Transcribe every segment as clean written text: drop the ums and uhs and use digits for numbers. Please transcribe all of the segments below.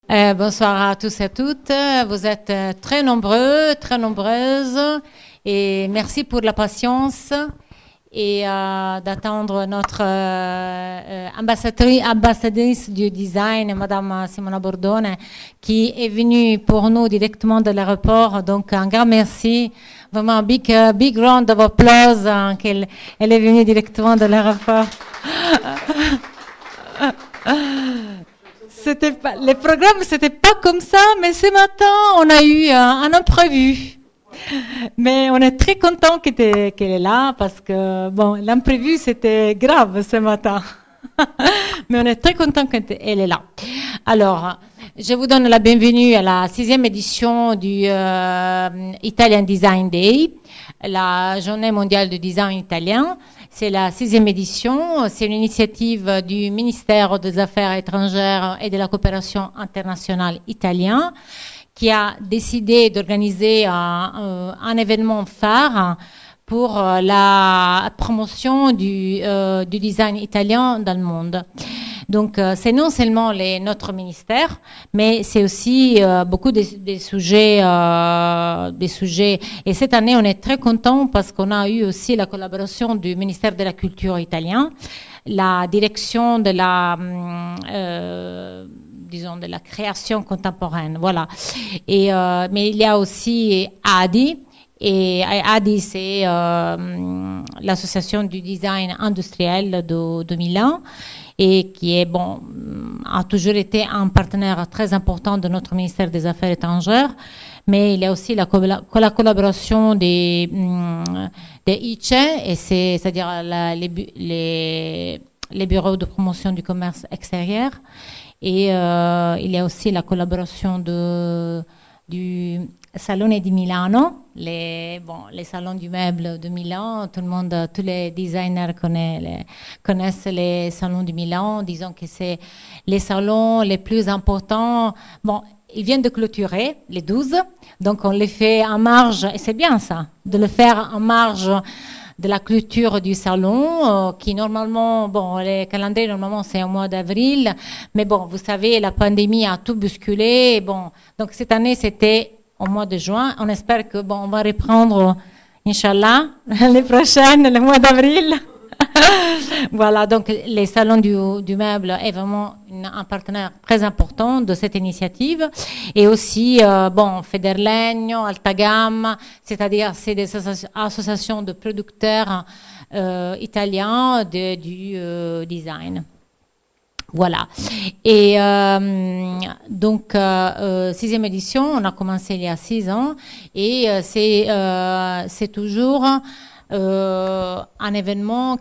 Bonsoir à tous et à toutes. Vous êtes très nombreux, très nombreuses. Et merci pour la patience et d'attendre notre ambassadrice du design, Madame Simona Bordone, qui est venue pour nous directement de l'aéroport. Donc, un grand merci. Vraiment, un big round of applause qu'elle est venue directement de l'aéroport. Le programme, c'était pas comme ça, mais ce matin, on a eu un imprévu. Mais on est très content qu'elle est là parce que, bon, l'imprévu, c'était grave ce matin. Mais on est très content qu'elle est là. Alors, je vous donne la bienvenue à la 6e édition du Italian Design Day, la journée mondiale du design italien. C'est la 6e édition. C'est une initiative du ministère des Affaires étrangères et de la coopération internationale italien qui a décidé d'organiser un événement phare pour la promotion du design italien dans le monde. Donc, c'est non seulement notre ministère, mais c'est aussi beaucoup des sujets. Et cette année, on est très content parce qu'on a eu aussi la collaboration du ministère de la Culture italien, la direction de disons, de la création contemporaine. Voilà. Et, mais il y a aussi ADI. Et ADI, c'est l'association du design industriel de Milan et qui est, bon, a toujours été un partenaire très important de notre ministère des Affaires étrangères. Mais il y a aussi la collaboration des ICE, c'est-à-dire les bureaux de promotion du commerce extérieur. Et il y a aussi la collaboration du Salone di Milano, les salons du meuble de Milan. Tout le monde, tous les designers connaissent les salons de Milan. Disons que c'est les salons les plus importants. Bon, ils viennent de clôturer les 12, donc on les fait en marge, et c'est bien ça, de le faire en marge de la clôture du salon, qui normalement, bon, les calendriers, normalement, c'est au mois d'avril, mais bon, vous savez, la pandémie a tout bousculé, bon, donc cette année, c'était au mois de juin. On espère que, bon, on va reprendre, Inch'Allah, les prochaines, le mois d'avril. Voilà, donc les salons du meuble est vraiment un partenaire très important de cette initiative. Et aussi, bon, Federlegno, Altagam, c'est-à-dire c'est des associations de producteurs italiens du design. Voilà. Et donc, 6e édition, on a commencé il y a 6 ans et c'est toujours un événement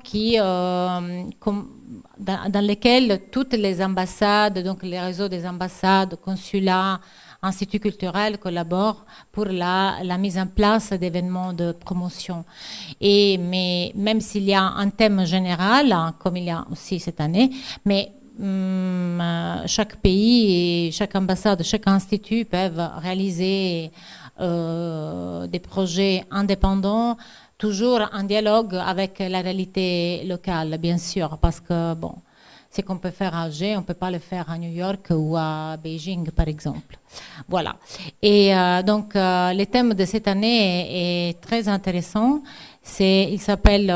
dans lequel toutes les ambassades, donc les réseaux des ambassades, consulats, instituts culturels collaborent pour la mise en place d'événements de promotion. Mais même s'il y a un thème général, comme il y a aussi cette année, mais chaque pays et chaque ambassade, chaque institut peuvent réaliser des projets indépendants, toujours en dialogue avec la réalité locale, bien sûr, parce que, bon, ce qu'on peut faire à Alger, on ne peut pas le faire à New York ou à Beijing, par exemple. Voilà. Et donc, le thème de cette année est très intéressant. Il s'appelle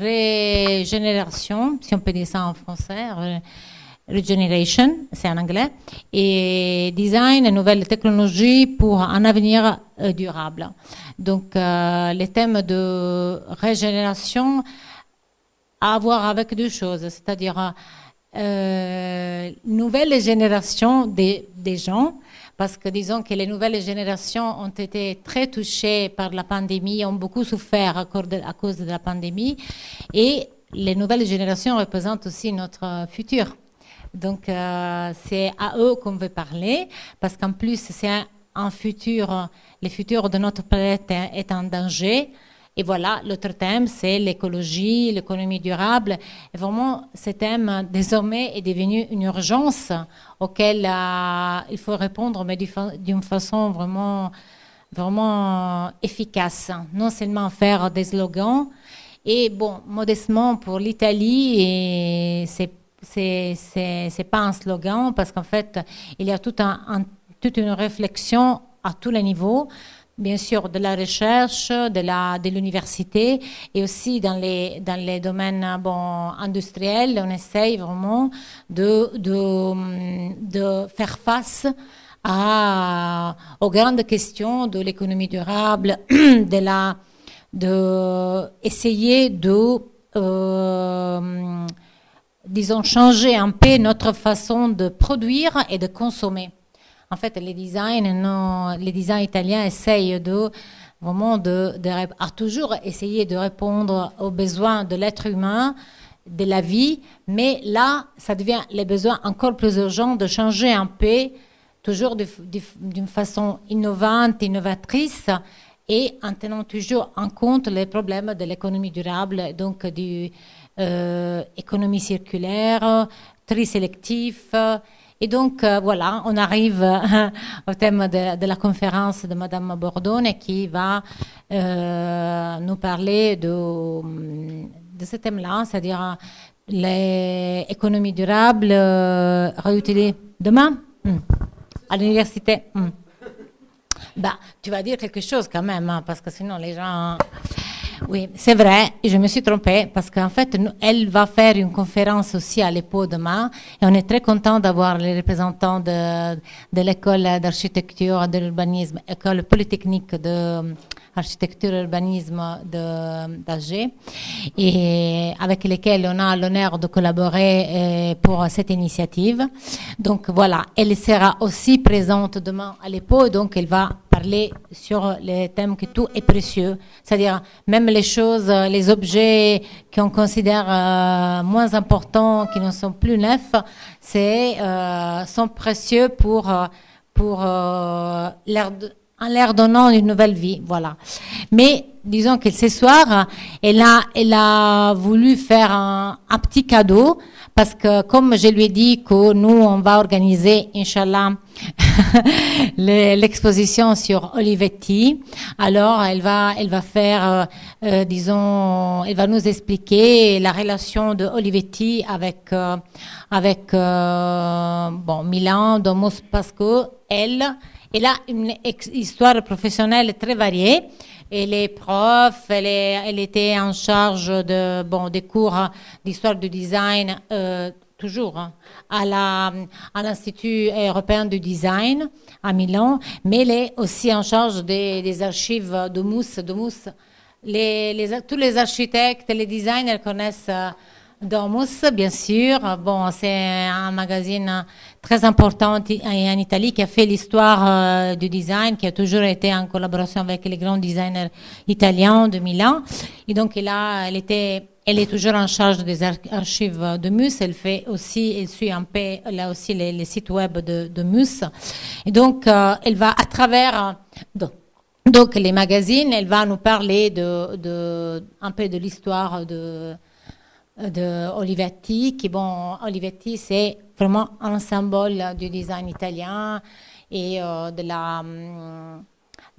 Régénération, si on peut dire ça en français, Regeneration, c'est en anglais, et Design et nouvelles technologies pour un avenir durable. Donc, le thème de régénération a à voir avec deux choses, c'est-à-dire nouvelle génération des gens, parce que disons que les nouvelles générations ont été très touchées par la pandémie, ont beaucoup souffert à cause de la pandémie, et les nouvelles générations représentent aussi notre futur. Donc, c'est à eux qu'on veut parler, parce qu'en plus, c'est un futur, le futur de notre planète est en danger. Et voilà, l'autre thème, c'est l'écologie, l'économie durable. Et vraiment, ce thème, désormais, est devenu une urgence auquel il faut répondre, mais d'une façon vraiment, vraiment efficace. Non seulement faire des slogans. Et bon, modestement, pour l'Italie, c'est pas un slogan parce qu'en fait, il y a toute une réflexion à tous les niveaux, bien sûr de la recherche, de l'université et aussi dans les domaines industriels. On essaye vraiment de faire face aux grandes questions de l'économie durable, essayer de disons, changer un peu notre façon de produire et de consommer. En fait, les designs italiens essayent vraiment toujours essayer de répondre aux besoins de l'être humain, de la vie, mais là, ça devient les besoins encore plus urgents de changer un peu, toujours d'une façon innovante, innovatrice, et en tenant toujours en compte les problèmes de l'économie durable, donc économie circulaire, tri sélectif. Et donc, voilà, on arrive au thème de la conférence de Madame Bordone qui va nous parler de ce thème-là, c'est-à-dire l'économie durable réutilisée demain à l'université. Bah, tu vas dire quelque chose quand même, hein, parce que sinon les gens... Oui, c'est vrai, je me suis trompée parce qu'en fait, elle va faire une conférence aussi à l'EPO demain et on est très content d'avoir les représentants de l'école d'architecture et de l'urbanisme, école polytechnique d'architecture et urbanisme d'Alger et avec lesquels on a l'honneur de collaborer pour cette initiative. Donc voilà, elle sera aussi présente demain à l'EPO, donc elle va parler sur les thèmes que tout est précieux, c'est-à-dire même les choses, les objets qu'on considère moins importants, qui ne sont plus neufs, sont précieux en leur donnant une nouvelle vie, voilà. Mais disons que ce soir, elle a voulu faire un petit cadeau parce que comme je lui ai dit que nous on va organiser, Inch'Allah, l'exposition sur Olivetti. Alors, elle va faire, disons, elle va nous expliquer la relation de Olivetti avec Milan, Domus, parce que elle a une histoire professionnelle très variée. Elle est prof, elle était en charge des cours d'histoire du design, toujours à l'Institut européen du design à Milan, mais elle est aussi en charge des archives de Mousse. Tous les architectes et les designers connaissent Domus, bien sûr. Bon, c'est un magazine très important en Italie qui a fait l'histoire du design, qui a toujours été en collaboration avec les grands designers italiens de Milan. Et donc, elle est toujours en charge des archives de Mus. Elle suit un peu là aussi les sites web de Mus. Et donc, elle va à travers donc les magazines, elle va nous parler un peu de l'histoire de Olivetti, Olivetti c'est vraiment un symbole du design italien et de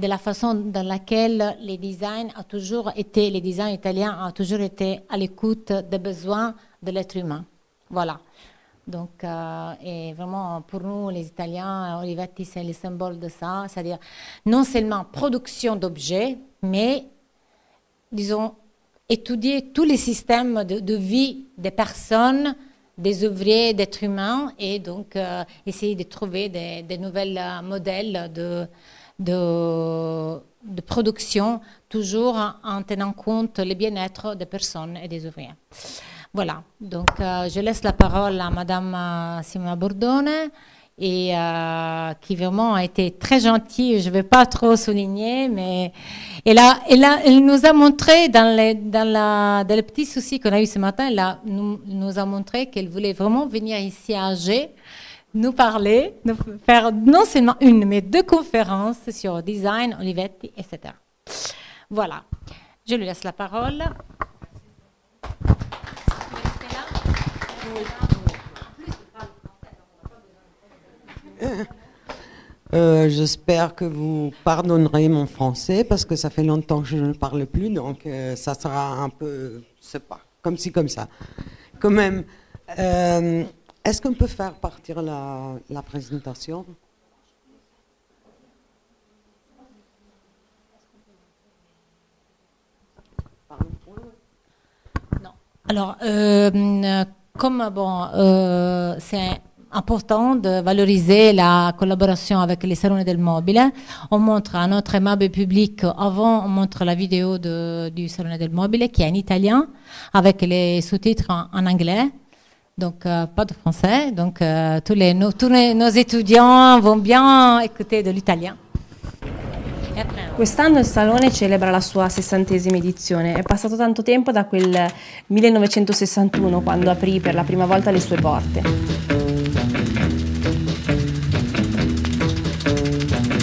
la façon dans laquelle les designs italiens ont toujours été à l'écoute des besoins de l'être humain. Voilà. Donc, et vraiment, pour nous, les Italiens, Olivetti, c'est le symbole de ça, c'est-à-dire non seulement production d'objets, mais, disons, étudier tous les systèmes de vie des personnes, des ouvriers, d'êtres humains, et donc essayer de trouver des nouvelles modèles de production, toujours en tenant compte le bien-être des personnes et des ouvriers. Voilà, donc je laisse la parole à Madame Simona Bordone, et qui vraiment a été très gentille, je ne vais pas trop souligner, mais elle nous a montré dans les petits soucis qu'on a eu ce matin, elle nous a montré qu'elle voulait vraiment venir ici à Alger, nous parler, nous faire non seulement une, mais 2 conférences sur design, Olivetti, etc. Voilà, je lui laisse la parole. J'espère que vous pardonnerez mon français parce que ça fait longtemps que je ne parle plus, donc ça sera un peu, je sais pas, comme ci, comme ça. Quand même, Est-ce qu'on peut faire partir la présentation? Non. Alors, comme bon, c'est important de valoriser la collaboration avec les salons del mobile. On montre à notre aimable public, avant on montre la vidéo du salon del mobile qui est en italien avec les sous-titres en anglais, donc pas de français, donc tous nos étudiants vont bien écouter de l'italien. Quest'anno il Salone celebra la sua 60ª edizione. È passato tanto tempo da quel 1961, quando aprì per la prima volta le sue porte.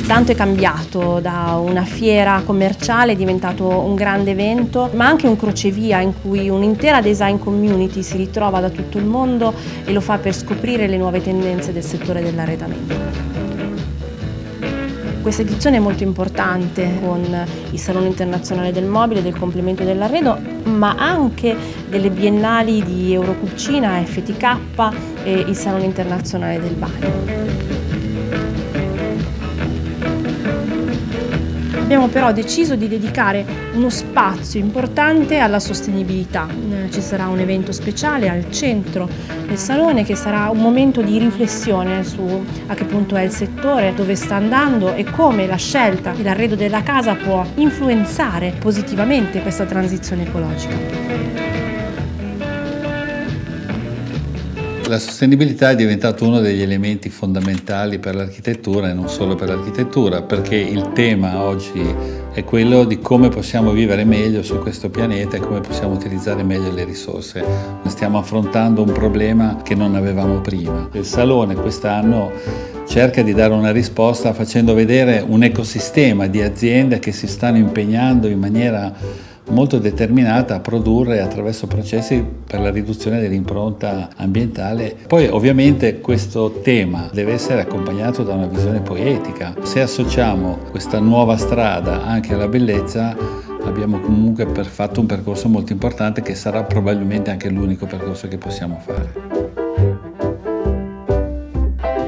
Tanto è cambiato, da una fiera commerciale è diventato un grande evento, ma anche un crocevia in cui un'intera design community si ritrova da tutto il mondo e lo fa per scoprire le nuove tendenze del settore dell'arredamento. Questa edizione è molto importante, con il Salone Internazionale del Mobile, del Complemento e dell'Arredo, ma anche delle biennali di Eurocucina, FTK e il Salone Internazionale del Bagno. Abbiamo però deciso di dedicare uno spazio importante alla sostenibilità. Ci sarà un evento speciale al centro del Salone che sarà un momento di riflessione su a che punto è il settore, dove sta andando e come la scelta dell'arredo della casa può influenzare positivamente questa transizione ecologica. La sostenibilità è diventato uno degli elementi fondamentali per l'architettura e non solo per l'architettura, perché il tema oggi è quello di come possiamo vivere meglio su questo pianeta e come possiamo utilizzare meglio le risorse. Stiamo affrontando un problema che non avevamo prima. Il Salone quest'anno cerca di dare una risposta facendo vedere un ecosistema di aziende che si stanno impegnando in maniera molto determinata a produrre attraverso processi per la riduzione dell'impronta ambientale. Poi ovviamente questo tema deve essere accompagnato da una visione poetica. Se associamo questa nuova strada anche alla bellezza, abbiamo comunque fatto un percorso molto importante che sarà probabilmente anche l'unico percorso che possiamo fare.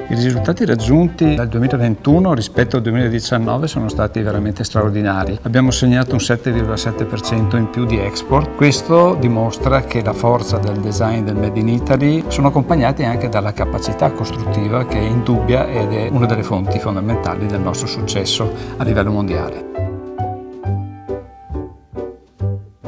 I risultati raggiunti dal 2021 rispetto al 2019 sono stati veramente straordinari. Abbiamo segnato un 7,7% in più di export. Questo dimostra che la forza del design del Made in Italy sono accompagnate anche dalla capacità costruttiva che è indubbia ed è una delle fonti fondamentali del nostro successo a livello mondiale.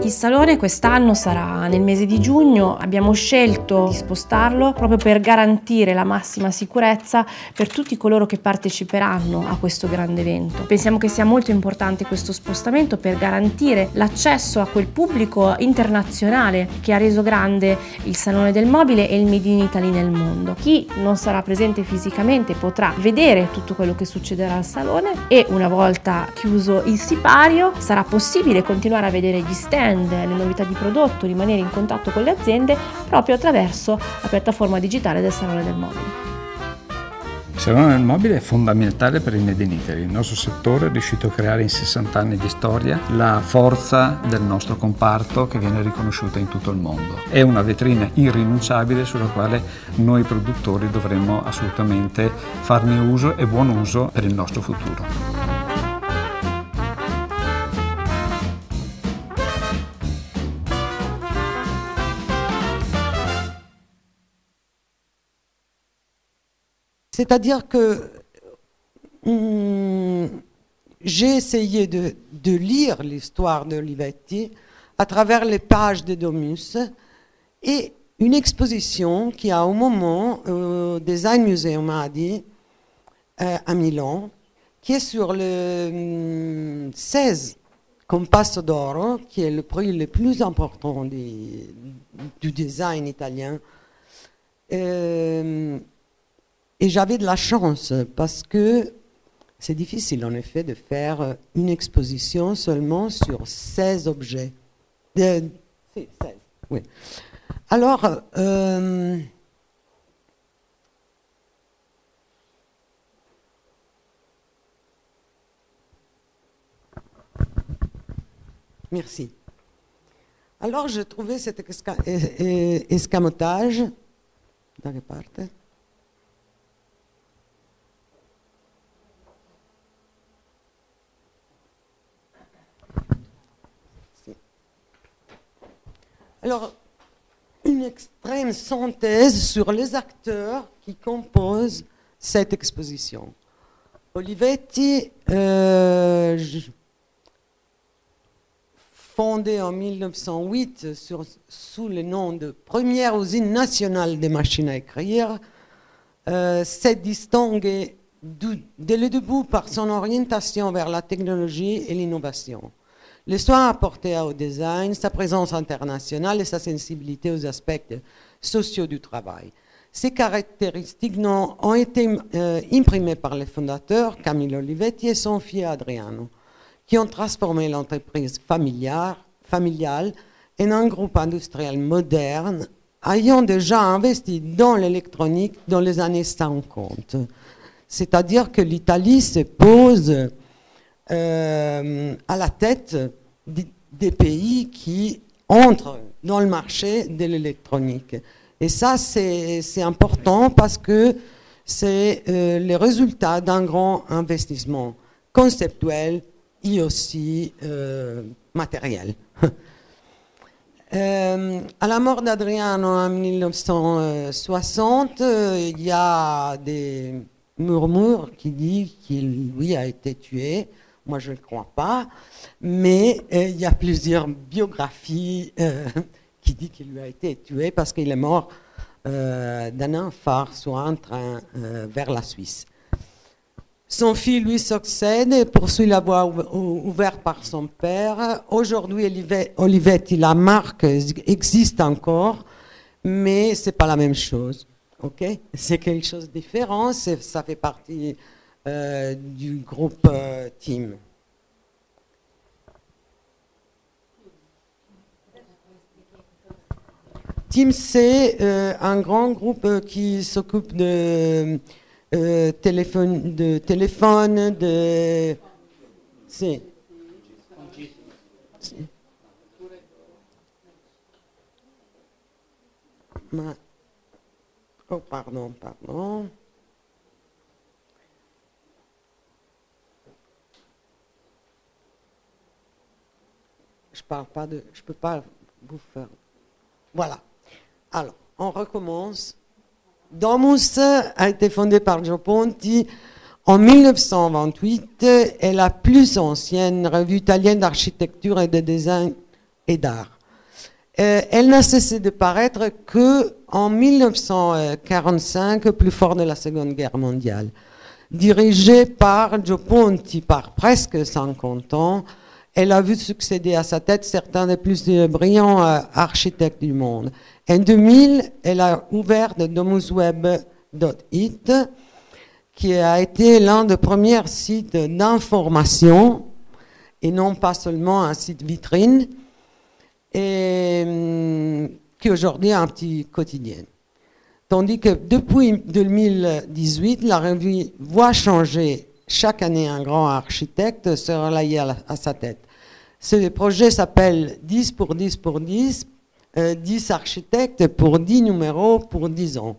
Il Salone quest'anno sarà nel mese di giugno, abbiamo scelto di spostarlo proprio per garantire la massima sicurezza per tutti coloro che parteciperanno a questo grande evento. Pensiamo che sia molto importante questo spostamento per garantire l'accesso a quel pubblico internazionale che ha reso grande il Salone del Mobile e il Made in Italy nel mondo. Chi non sarà presente fisicamente potrà vedere tutto quello che succederà al Salone e una volta chiuso il sipario sarà possibile continuare a vedere gli stand, le novità di prodotto, rimanere in contatto con le aziende proprio attraverso la piattaforma digitale del Salone del Mobile. Il Salone del Mobile è fondamentale per il Made in Italy. Il nostro settore è riuscito a creare in 60 anni di storia la forza del nostro comparto che viene riconosciuta in tutto il mondo. È una vetrina irrinunciabile sulla quale noi produttori dovremmo assolutamente farne uso e buon uso per il nostro futuro. C'est-à-dire que j'ai essayé de lire l'histoire de Olivetti à travers les pages de Domus et une exposition qui a au moment au Design Museum à Milan, qui est sur le 16 Compasso d'Oro, qui est le prix le plus important du design italien. Et j'avais de la chance parce que c'est difficile en effet de faire une exposition seulement sur 16 objets. 16, oui. Alors, merci. Alors, j'ai trouvé cet escamotage Da che parte? Sì. Alors, une extrême synthèse sur les acteurs qui composent cette exposition. Olivetti, fondé en 1908 sous le nom de première usine nationale de machines à écrire, s'est distingué dès le début par son orientation vers la technologie et l'innovation. Le soin apporté au design, sa présence internationale et sa sensibilité aux aspects sociaux du travail. Ces caractéristiques ont été imprimées par les fondateurs, Camillo Olivetti et son fils Adriano, qui ont transformé l'entreprise familiale en un groupe industriel moderne, ayant déjà investi dans l'électronique dans les années 50. C'est-à-dire que l'Italie se pose à la tête des pays qui entrent dans le marché de l'électronique. Et ça, c'est important parce que c'est le résultat d'un grand investissement conceptuel et aussi matériel. À la mort d'Adriano en 1960, il y a des murmures qui disent qu'il lui a été tué. Moi, je ne le crois pas, mais il y a plusieurs biographies qui disent qu'il lui a été tué parce qu'il est mort d'un infarct sur un train vers la Suisse. Son fils lui succède et poursuit la voie ouverte par son père. Aujourd'hui, Olivetti, la marque existe encore, mais ce n'est pas la même chose. Okay? C'est quelque chose de différent, ça fait partie du groupe Team. Team, c'est un grand groupe qui s'occupe de téléphone, Sì. Sì. Ma... Oh, pardon. Je peux pas vous faire. Voilà. Alors, on recommence. Domus a été fondée par Gio Ponti en 1928 est la plus ancienne revue italienne d'architecture et de design et d'art. Elle n'a cessé de paraître qu'en 1945, plus fort de la Seconde Guerre mondiale. Dirigée par Gio Ponti par presque 50 ans, elle a vu succéder à sa tête certains des plus brillants architectes du monde. En 2000, elle a ouvert domusweb.it, qui a été l'un des premiers sites d'information, et non pas seulement un site vitrine, et qui aujourd'hui est un petit quotidien. Tandis que depuis 2018, la revue voit changer chaque année un grand architecte se relayer à sa tête. Ce projet s'appelle 10 pour 10 pour 10, 10 architectes pour 10 numéros pour 10 ans.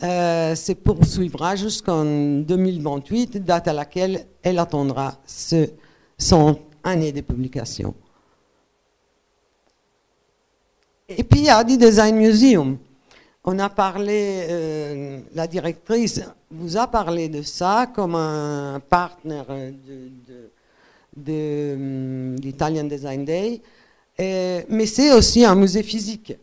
Se poursuivra jusqu'en 2028, date à laquelle elle attendra son année de publication. Et puis il y a du Design Museum. On a parlé, la directrice vous a parlé de ça comme un partenaire de l'Italian Design Day, mais c'est aussi un musée physique.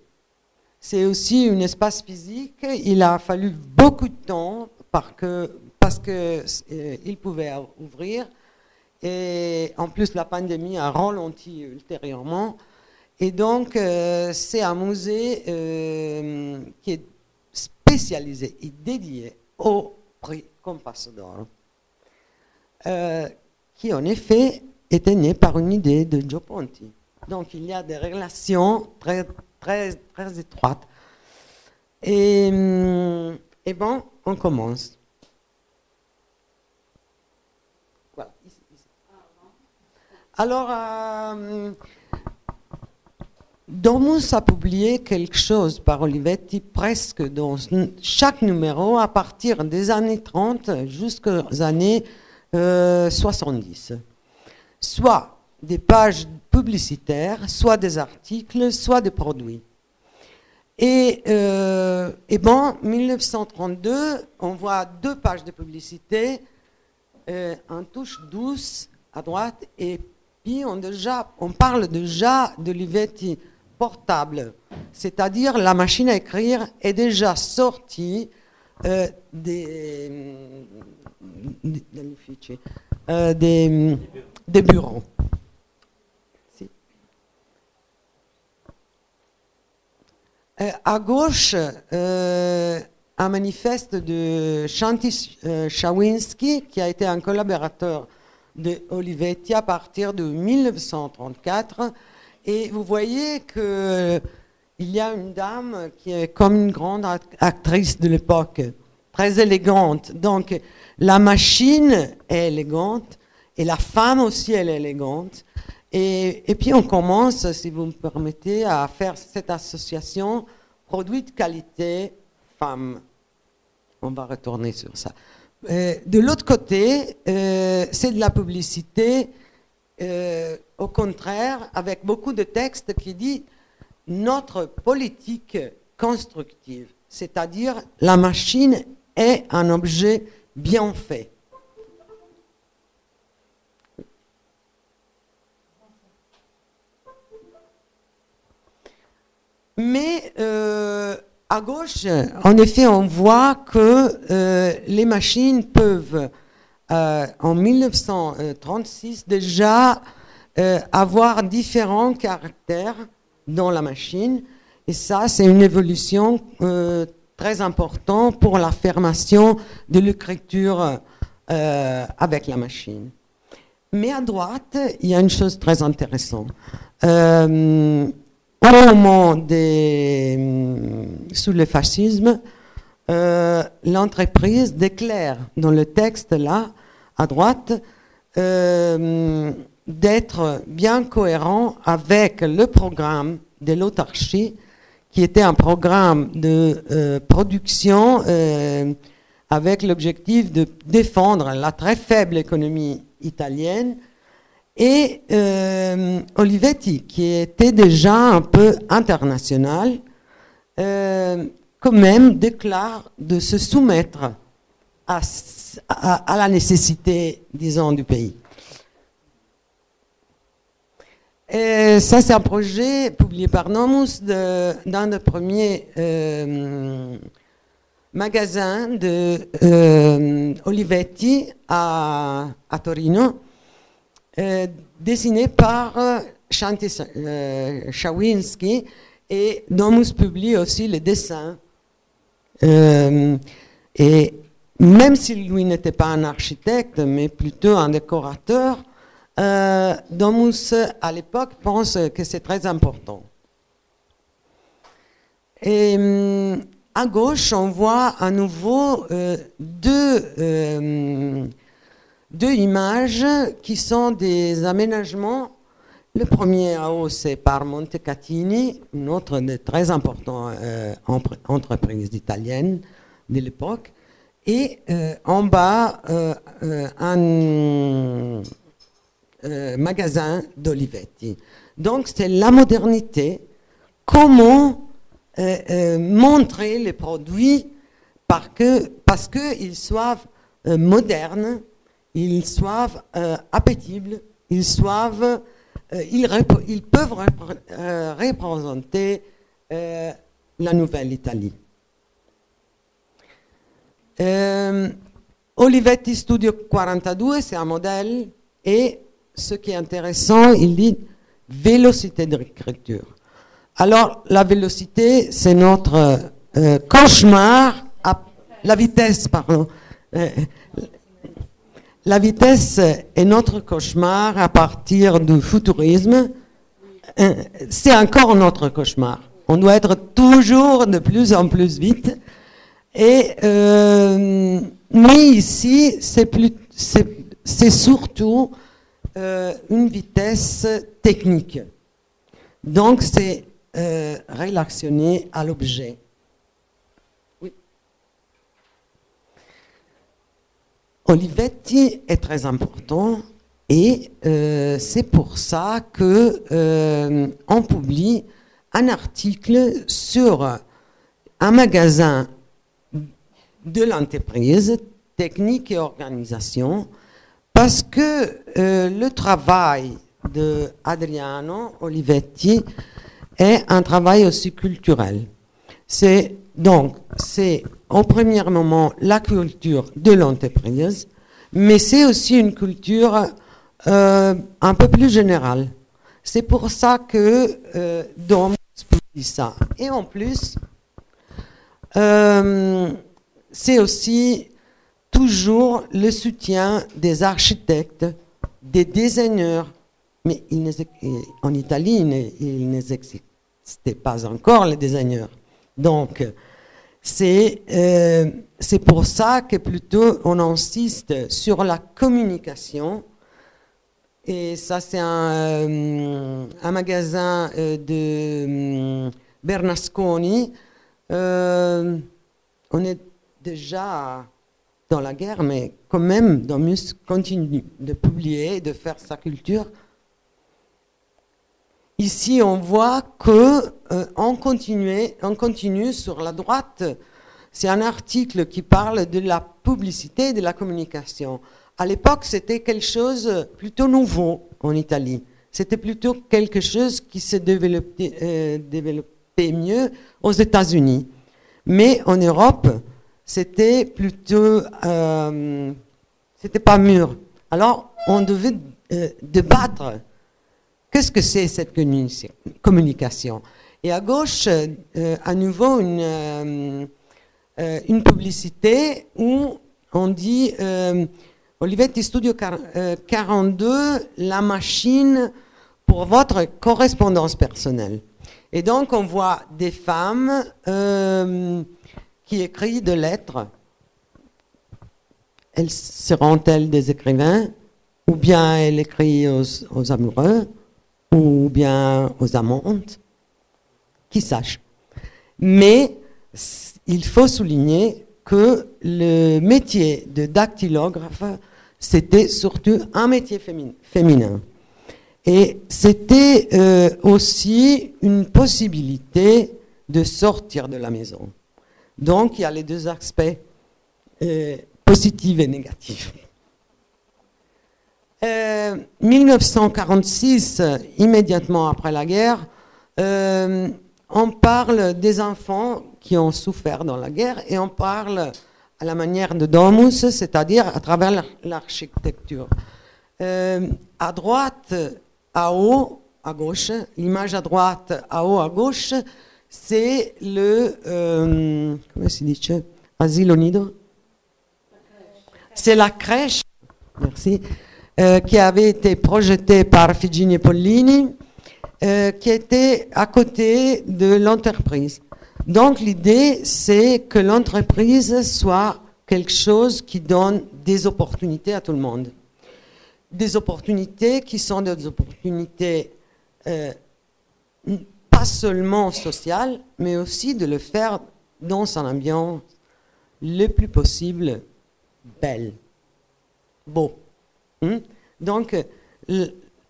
C'est aussi un espace physique. Il a fallu beaucoup de temps parce qu'il pouvait ouvrir. Et en plus, la pandémie a ralenti ultérieurement. Et donc, c'est un musée qui est spécialisé et dédié au prix Compasso d'Oro, qui en effet était né par une idée de Gio Ponti. Donc, il y a des relations très, très, très étroites. Et bon, on commence. Voilà, ici. Alors, Domus a publié quelque chose par Olivetti presque dans chaque numéro à partir des années 30 jusqu'aux années 70. Soit des pages publicitaires, soit des articles, soit des produits. Et bon, 1932, on voit 2 pages de publicité, en touche douce à droite, et puis on parle déjà d'Olivetti portable, c'est-à-dire la machine à écrire est déjà sortie des bureaux. Si. À gauche, un manifeste de Shanti Shawinski, qui a été un collaborateur de Olivetti à partir de 1934. Et vous voyez qu'il y a une dame qui est comme une grande actrice de l'époque, très élégante. Donc la machine est élégante et la femme aussi elle est élégante. Et puis on commence, si vous me permettez, à faire cette association produits de qualité femmes. On va retourner sur ça. De l'autre côté, c'est de la publicité, au contraire, avec beaucoup de textes qui disent notre politique constructive, c'est-à-dire la machine est un objet bien fait. Mais à gauche, en effet, on voit que les machines peuvent, en 1936, déjà avoir différents caractères dans la machine. Et ça, c'est une évolution très importante pour l'affirmation de l'écriture avec la machine. Mais à droite, il y a une chose très intéressante. Au moment sous le fascisme, l'entreprise déclare dans le texte là, à droite, d'être bien cohérent avec le programme de l'autarchie, qui était un programme de production avec l'objectif de défendre la très faible économie italienne. Et Olivetti, qui était déjà un peu international, quand même déclare de se soumettre à la nécessité, disons, du pays. Et ça, c'est un projet publié par Nomus d'un des premiers magasins de Olivetti à Torino, dessiné par Shanti Shawinski, et Nomus publie aussi les dessins. Et même si lui n'était pas un architecte, mais plutôt un décorateur, Domus, à l'époque, pense que c'est très important. Et à gauche, on voit à nouveau deux images qui sont des aménagements. Le premier à haut, c'est par Montecatini, une autre de très importante entreprise italienne de l'époque. Et en bas, un magasin d'Olivetti. Donc c'est la modernité, comment montrer les produits parce qu'ils soient modernes, ils soient appétibles, ils peuvent représenter la Nouvelle-Italie. Olivetti Studio 42, c'est un modèle, et ce qui est intéressant, il dit vélocité de l'écriture. Alors, la vélocité, c'est notre cauchemar, la vitesse, pardon. La vitesse est notre cauchemar à partir du futurisme. C'est encore notre cauchemar. On doit être toujours de plus en plus vite. Et mais ici, c'est surtout une vitesse technique. Donc, c'est relationné à l'objet. Oui. Olivetti est très important et c'est pour ça qu'on publie un article sur un magasin de l'entreprise, technique et organisation, parce que le travail de Adriano Olivetti est un travail aussi culturel. C'est au premier moment la culture de l'entreprise, mais c'est aussi une culture un peu plus générale. C'est pour ça que Domus publie ça. Et en plus, c'est aussi toujours le soutien des architectes, des designers, mais en Italie, il n'existait pas encore les designers. Donc, c'est pour ça que plutôt on insiste sur la communication. Et ça, c'est un magasin de Bernasconi. On est déjà dans la guerre, mais quand même, Domus continue de publier, de faire sa culture. Ici, on voit qu'on continue sur la droite. C'est un article qui parle de la publicité et de la communication. À l'époque, c'était quelque chose plutôt nouveau en Italie. C'était plutôt quelque chose qui se développait mieux aux États-Unis. Mais en Europe, c'était plutôt, c'était pas mûr. Alors, on devait débattre. Qu'est-ce que c'est cette communication? Et à gauche, à nouveau, une publicité où on dit Olivetti Studio 42, la machine pour votre correspondance personnelle. Et donc, on voit des femmes qui écrivent des lettres. Elles seront-elles des écrivains? Ou bien elles écrivent aux amoureux? Ou bien aux amantes? Qui sache. Mais il faut souligner que le métier de dactylographe, c'était surtout un métier féminin. Et c'était aussi une possibilité de sortir de la maison. Donc, il y a les deux aspects positifs et négatifs. 1946, immédiatement après la guerre, on parle des enfants qui ont souffert dans la guerre et on parle à la manière de Domus, c'est-à-dire à travers l'architecture. À droite, à haut, à gauche, l'image à droite, à haut, à gauche, c'est le, comment se dit, asilo nido? C'est la crèche, merci, qui avait été projetée par Figini Pollini, qui était à côté de l'entreprise. Donc l'idée, c'est que l'entreprise soit quelque chose qui donne des opportunités à tout le monde. Des opportunités qui sont des opportunités pas seulement sociales, mais aussi de le faire dans un ambiance le plus possible belle, beau. Donc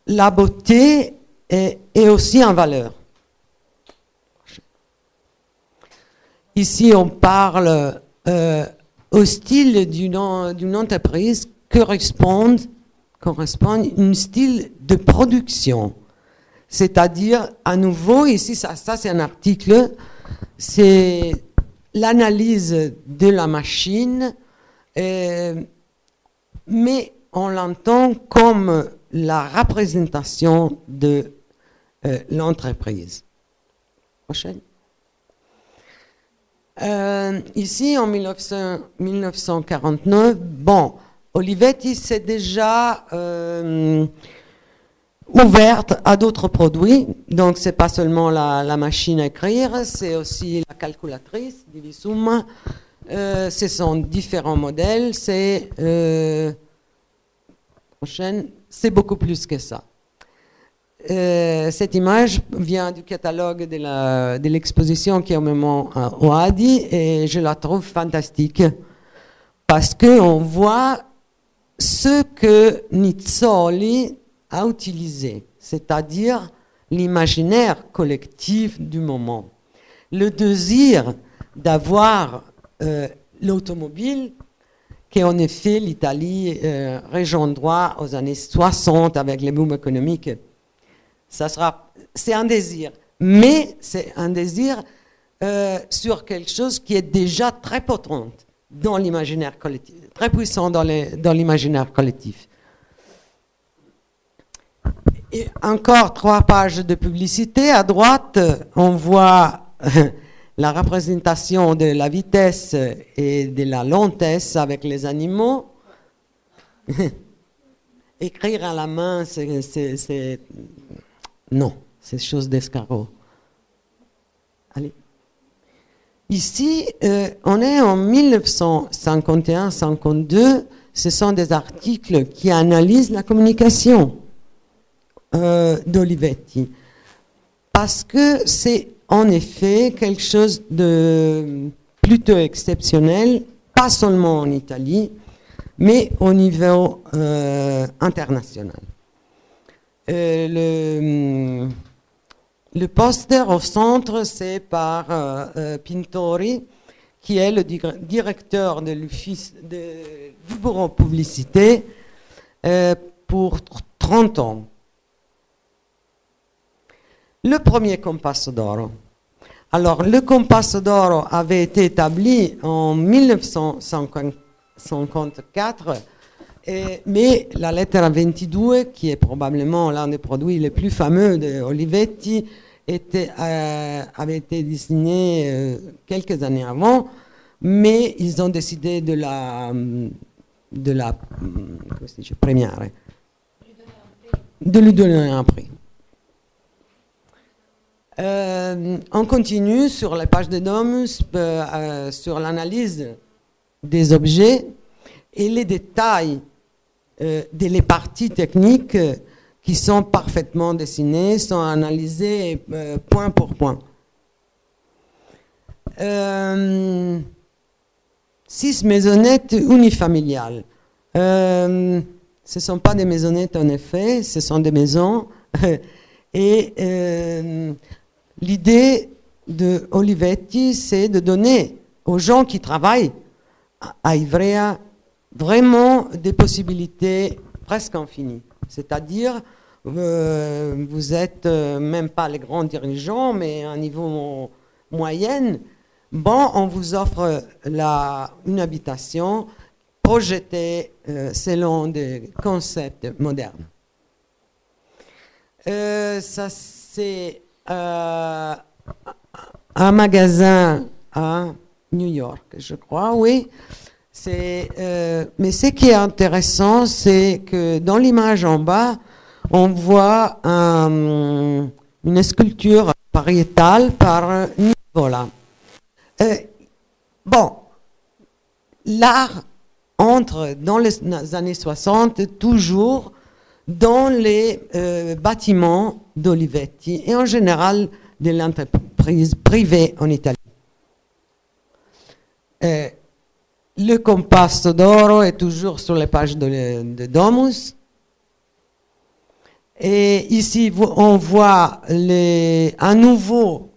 la beauté est aussi en valeur. Ici, on parle au style d'une entreprise correspond un style de production. C'est-à-dire, à nouveau, ici, ça c'est un article, c'est l'analyse de la machine, mais on l'entend comme la représentation de l'entreprise. Prochaine. Ici, en 1949, bon, Olivetti s'est déjà ouverte à d'autres produits, donc c'est pas seulement la machine à écrire, c'est aussi la calculatrice, Divisum, ce sont différents modèles, c'est beaucoup plus que ça. cette image vient du catalogue de l'exposition qui est au moment au Adi et je la trouve fantastique parce qu'on voit ce que Nizzoli a utilisé, c'est-à-dire l'imaginaire collectif du moment. Le désir d'avoir l'automobile, qui en effet l'Italie région droit aux années 60 avec les booms économiques. C'est un désir, mais c'est un désir sur quelque chose qui est déjà très potent dans l'imaginaire collectif, très puissant dans l'imaginaire collectif. Et encore 3 pages de publicité. À droite, on voit la représentation de la vitesse et de la lentesse avec les animaux. Écrire à la main, non, c'est chose d'escargot. Allez. Ici, on est en 1951-52. Ce sont des articles qui analysent la communication d'Olivetti. Parce que c'est en effet quelque chose de plutôt exceptionnel, pas seulement en Italie, mais au niveau international. Le poster au centre, c'est par Pintori, qui est le directeur du bureau publicité pour 30 ans. Le premier Compasso d'Oro. Alors, le Compasso d'Oro avait été établi en 1954, mais la lettera 22, qui est probablement l'un des produits les plus fameux de Olivetti, avait été dessiné quelques années avant, mais ils ont décidé de la première, de lui donner un prix. On continue sur la page de Domus sur l'analyse des objets et les détails des parties techniques qui sont parfaitement dessinées, sont analysées point pour point. 6 maisonnettes unifamiliales. Ce ne sont pas des maisonnettes en effet, ce sont des maisons. Et l'idée de Olivetti, c'est de donner aux gens qui travaillent à Ivrea vraiment des possibilités presque infinies. C'est-à-dire, vous n'êtes même pas les grands dirigeants, mais à un niveau moyen, bon, on vous offre une habitation projetée selon des concepts modernes. Ça, c'est un magasin à New York, je crois, oui. Mais ce qui est intéressant, c'est que dans l'image en bas, on voit une sculpture pariétale par Nivola. Bon, l'art entre dans les années 60 toujours dans les bâtiments d'Olivetti et en général de l'entreprise privée en Italie. Le Compasso d'Oro est toujours sur les pages de Domus. Et ici, on voit un nouveau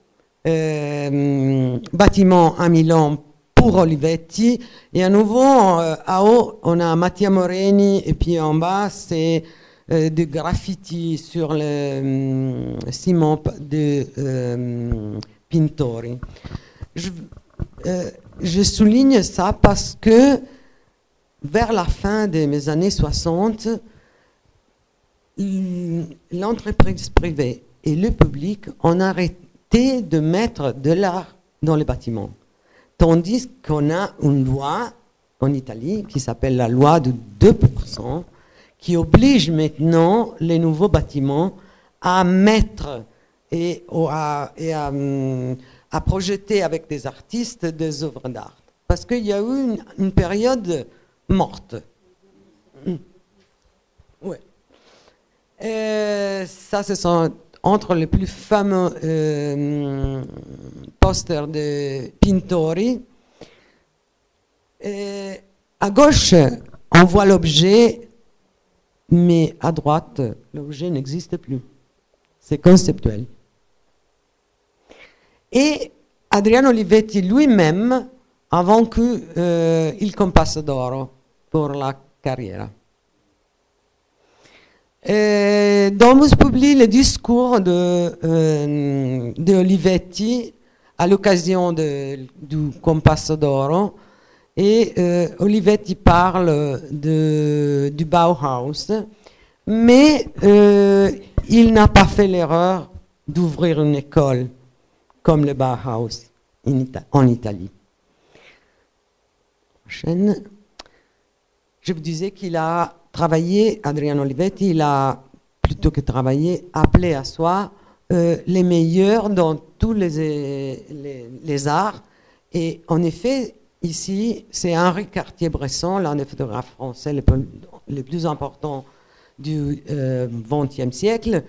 bâtiment à Milan pour Olivetti. Et à nouveau, à haut, on a Mattia Moreni et puis en bas, c'est de graffiti sur le ciment de Pintori. Je souligne ça parce que vers la fin de mes années 60, l'entreprise privée et le public ont arrêté de mettre de l'art dans les bâtiments. Tandis qu'on a une loi en Italie qui s'appelle la loi de 2%, qui oblige maintenant les nouveaux bâtiments à mettre et à projeter avec des artistes des œuvres d'art. Parce qu'il y a eu une période morte. Ouais. Ça, ce sont entre les plus fameux posters de Pintori. À gauche, on voit l'objet, mais à droite, l'objet n'existe plus. C'est conceptuel. Et Adriano Olivetti lui-même a vaincu il Compasso d'Oro pour la carrière. Domus publie le discours de Olivetti à l'occasion du Compasso d'Oro, et Olivetti parle du Bauhaus, mais il n'a pas fait l'erreur d'ouvrir une école comme le Bauhaus en Italie. Prochaine. Je vous disais qu'il a travaillé, Adriano Olivetti, il a plutôt que travaillé, appelé à soi les meilleurs dans tous les arts. Et en effet, ici, c'est Henri Cartier-Bresson, l'un des photographes français les plus importants du XXe siècle,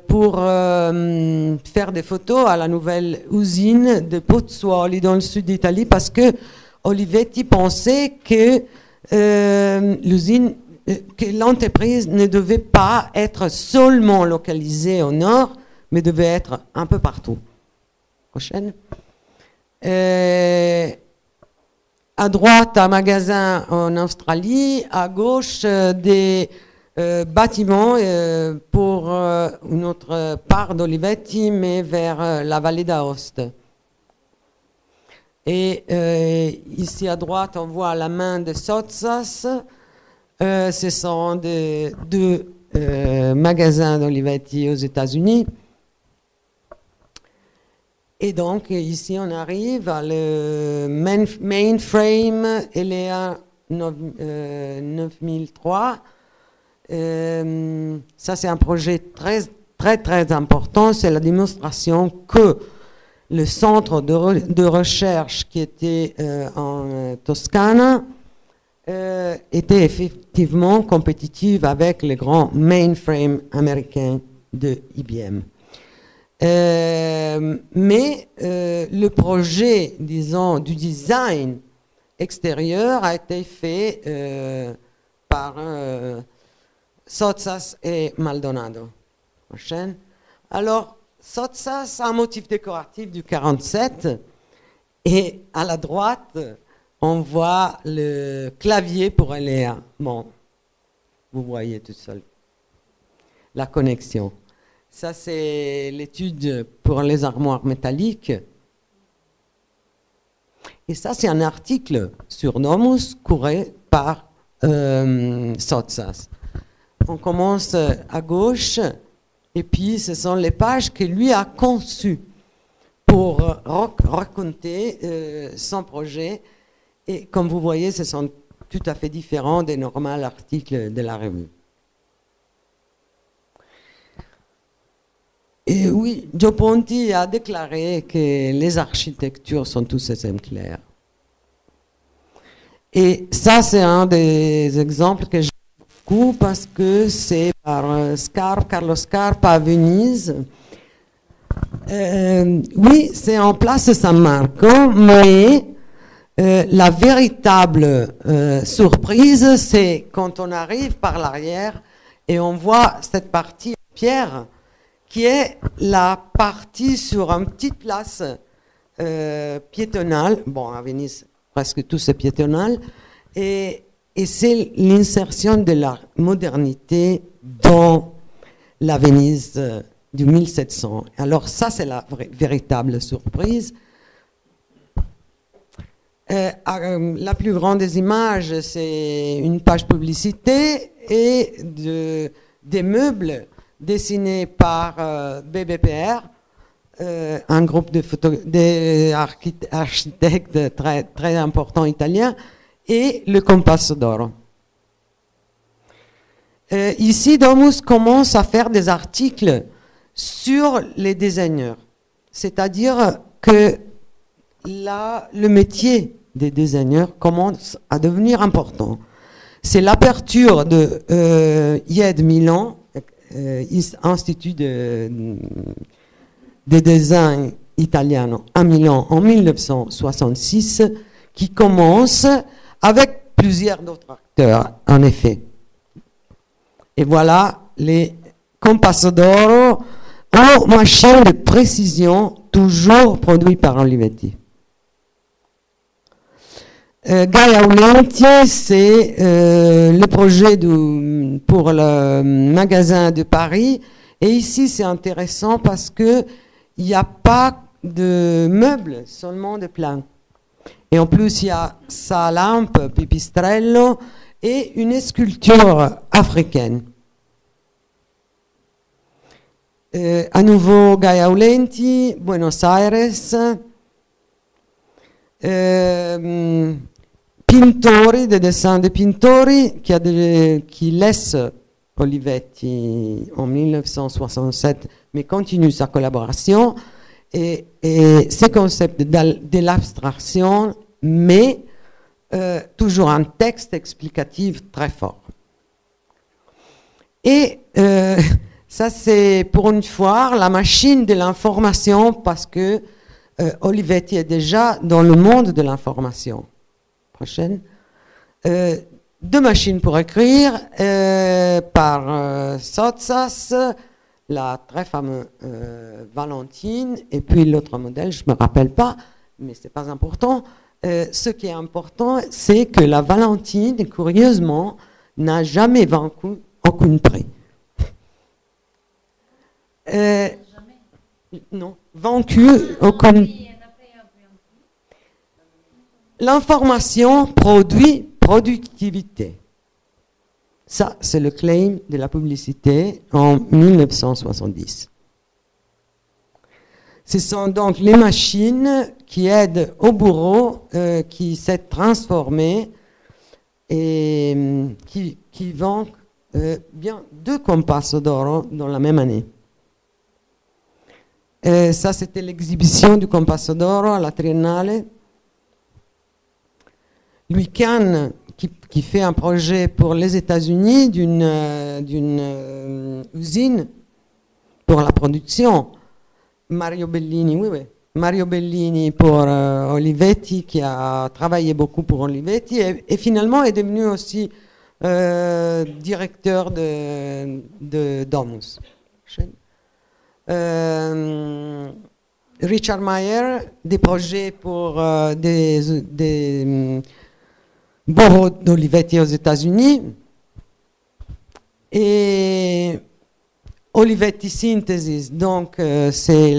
pour faire des photos à la nouvelle usine de Pozzuoli dans le sud d'Italie, parce que Olivetti pensait que l'usine, que l'entreprise ne devait pas être seulement localisée au nord, mais devait être un peu partout. Prochaine. À droite, un magasin en Australie, à gauche, des bâtiments pour une autre part d'Olivetti, mais vers la vallée d'Aoste. Et ici à droite, on voit la main de Sottsass. Ce sont deux magasins d'Olivetti aux États-Unis. Et donc, ici, on arrive à le mainframe Elea 9003. Ça, c'est un projet très important. C'est la démonstration que le centre de recherche qui était en Toscane était effectivement compétitive avec les grands mainframes américains de IBM. Mais le projet, disons, du design extérieur a été fait par Sottsass et Maldonado. Prochaine. Alors, Sottsass a un motif décoratif du 47, et à la droite, on voit le clavier pour Elea. Bon, vous voyez tout seul la connexion. Ça, c'est l'étude pour les armoires métalliques. Et ça, c'est un article sur Domus couru par Sottsass. On commence à gauche, et puis ce sont les pages que lui a conçues pour raconter son projet. Et comme vous voyez, ce sont tout à fait différents des normaux articles de la revue. Et oui, Joe Ponti a déclaré que les architectures sont tous exemplaires. Et ça, c'est un des exemples que j'aime beaucoup parce que c'est par Carlo Scarpa à Venise. Oui, c'est en place San Marco, mais la véritable surprise, c'est quand on arrive par l'arrière et on voit cette partie en pierre qui est la partie sur une petite place piétonale. Bon, à Venise, presque tout c'est piétonal. Et c'est l'insertion de la modernité dans la Venise du 1700. Alors ça, c'est la véritable surprise. La plus grande des images, c'est une page publicité et des meubles dessinés par BBPR, un groupe d'architectes très importants italiens, et le Compasso d'Oro. Ici, Domus commence à faire des articles sur les designers, c'est-à-dire que là, le métier des designers commence à devenir important. C'est l'aperture de IED Milan, Institut de design italiano à Milan en 1966, qui commence avec plusieurs autres acteurs, en effet. Et voilà les Compasso d'Oro en machine de précision, toujours produit par Olivetti. Gaia Aulenti, c'est le projet pour le magasin de Paris. Et ici, c'est intéressant parce qu'il n'y a pas de meubles, seulement de plans. Et en plus, il y a sa lampe, Pipistrello, et une sculpture africaine. À nouveau, Gaia Aulenti, Buenos Aires. Pintori, des dessins de Pintori qui laisse Olivetti en 1967, mais continue sa collaboration. Et ce concept de l'abstraction, mais toujours un texte explicatif très fort. Et ça, c'est pour une fois la machine de l'information, parce que Olivetti est déjà dans le monde de l'information. Prochaine. 2 machines pour écrire par Sottsass, la très fameuse Valentine, et puis l'autre modèle, je ne me rappelle pas, mais ce n'est pas important. Ce qui est important, c'est que la Valentine, curieusement, n'a jamais vaincu aucun prix. Non, vaincu aucun. L'information produit productivité. Ça, c'est le claim de la publicité en 1970. Ce sont donc les machines qui aident au bureau, qui s'est transformé et qui vendent bien 2 Compasso d'Oro dans la même année. Ça, c'était l'exhibition du Compasso d'Oro à la Triennale. Louis Kahn, qui fait un projet pour les États-Unis d'une usine pour la production. Mario Bellini, oui. Mario Bellini pour Olivetti, qui a travaillé beaucoup pour Olivetti et finalement est devenu aussi directeur de Domus. Richard Meyer, des projets pour des bureaux d'Olivetti aux États-Unis, et Olivetti Synthesis, donc c'est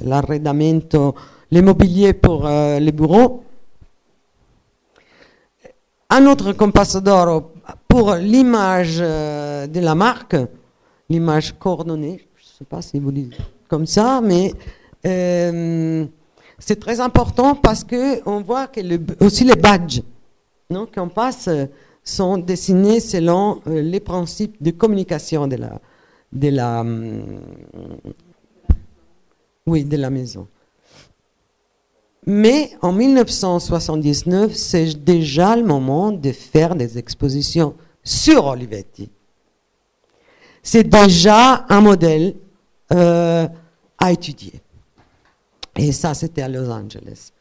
l'arredamento, l'immobilier pour les bureaux. Un autre Compasso d'Oro pour l'image de la marque, l'image coordonnée, je ne sais pas si vous dites comme ça, mais c'est très important parce qu'on voit que aussi les badges qu'on passe sont dessinés selon les principes de communication de la maison. Mais en 1979, c'est déjà le moment de faire des expositions sur Olivetti. C'est déjà un modèle à étudier. Et ça, c'était à Los Angeles.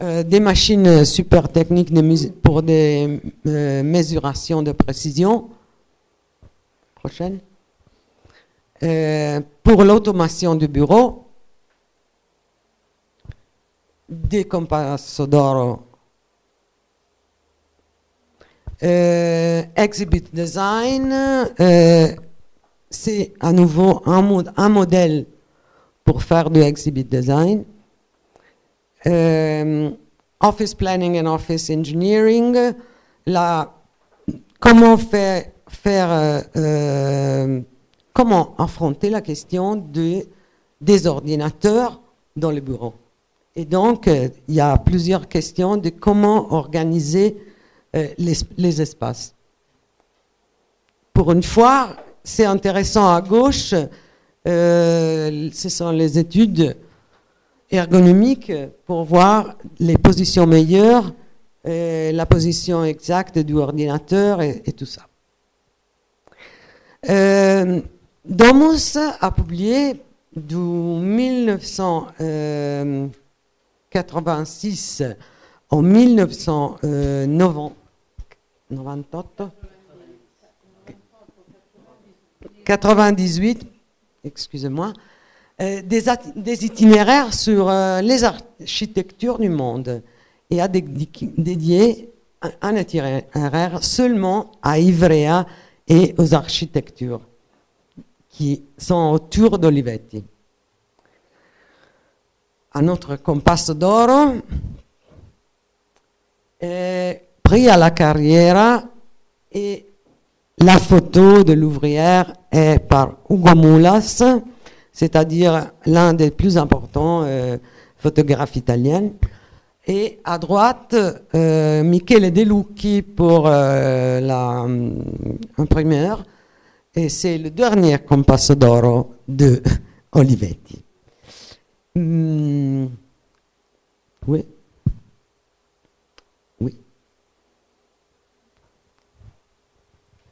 Des machines super techniques pour des mesurations de précision. Prochaine. Pour l'automation du bureau. Des Compasso d'Oro. Exhibit Design. C'est à nouveau un modèle pour faire du exhibit design. Office planning and office engineering. Comment comment affronter la question des ordinateurs dans le bureau. Et donc, il y a plusieurs questions de comment organiser les espaces. Pour une fois, c'est intéressant à gauche, ce sont les études ergonomiques pour voir les positions meilleures, la position exacte du ordinateur et tout ça. Domus a publié de 1986 en 1998, excusez-moi, des itinéraires sur les architectures du monde et a dédié un itinéraire seulement à Ivrea et aux architectures qui sont autour d'Olivetti. Un autre Compasso d'Oro est pris à la carrière et la photo de l'ouvrière est par Ugo Mulas, c'est-à-dire l'un des plus importants photographes italiens. Et à droite, Michele De Lucchi pour l'imprimeur. Et c'est le dernier Compasso d'Oro de Olivetti. Oui. Oui.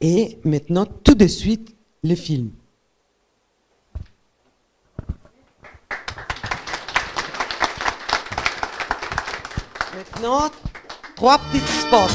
Et maintenant, tout de suite, le film. Maintenant, 3 petits spots.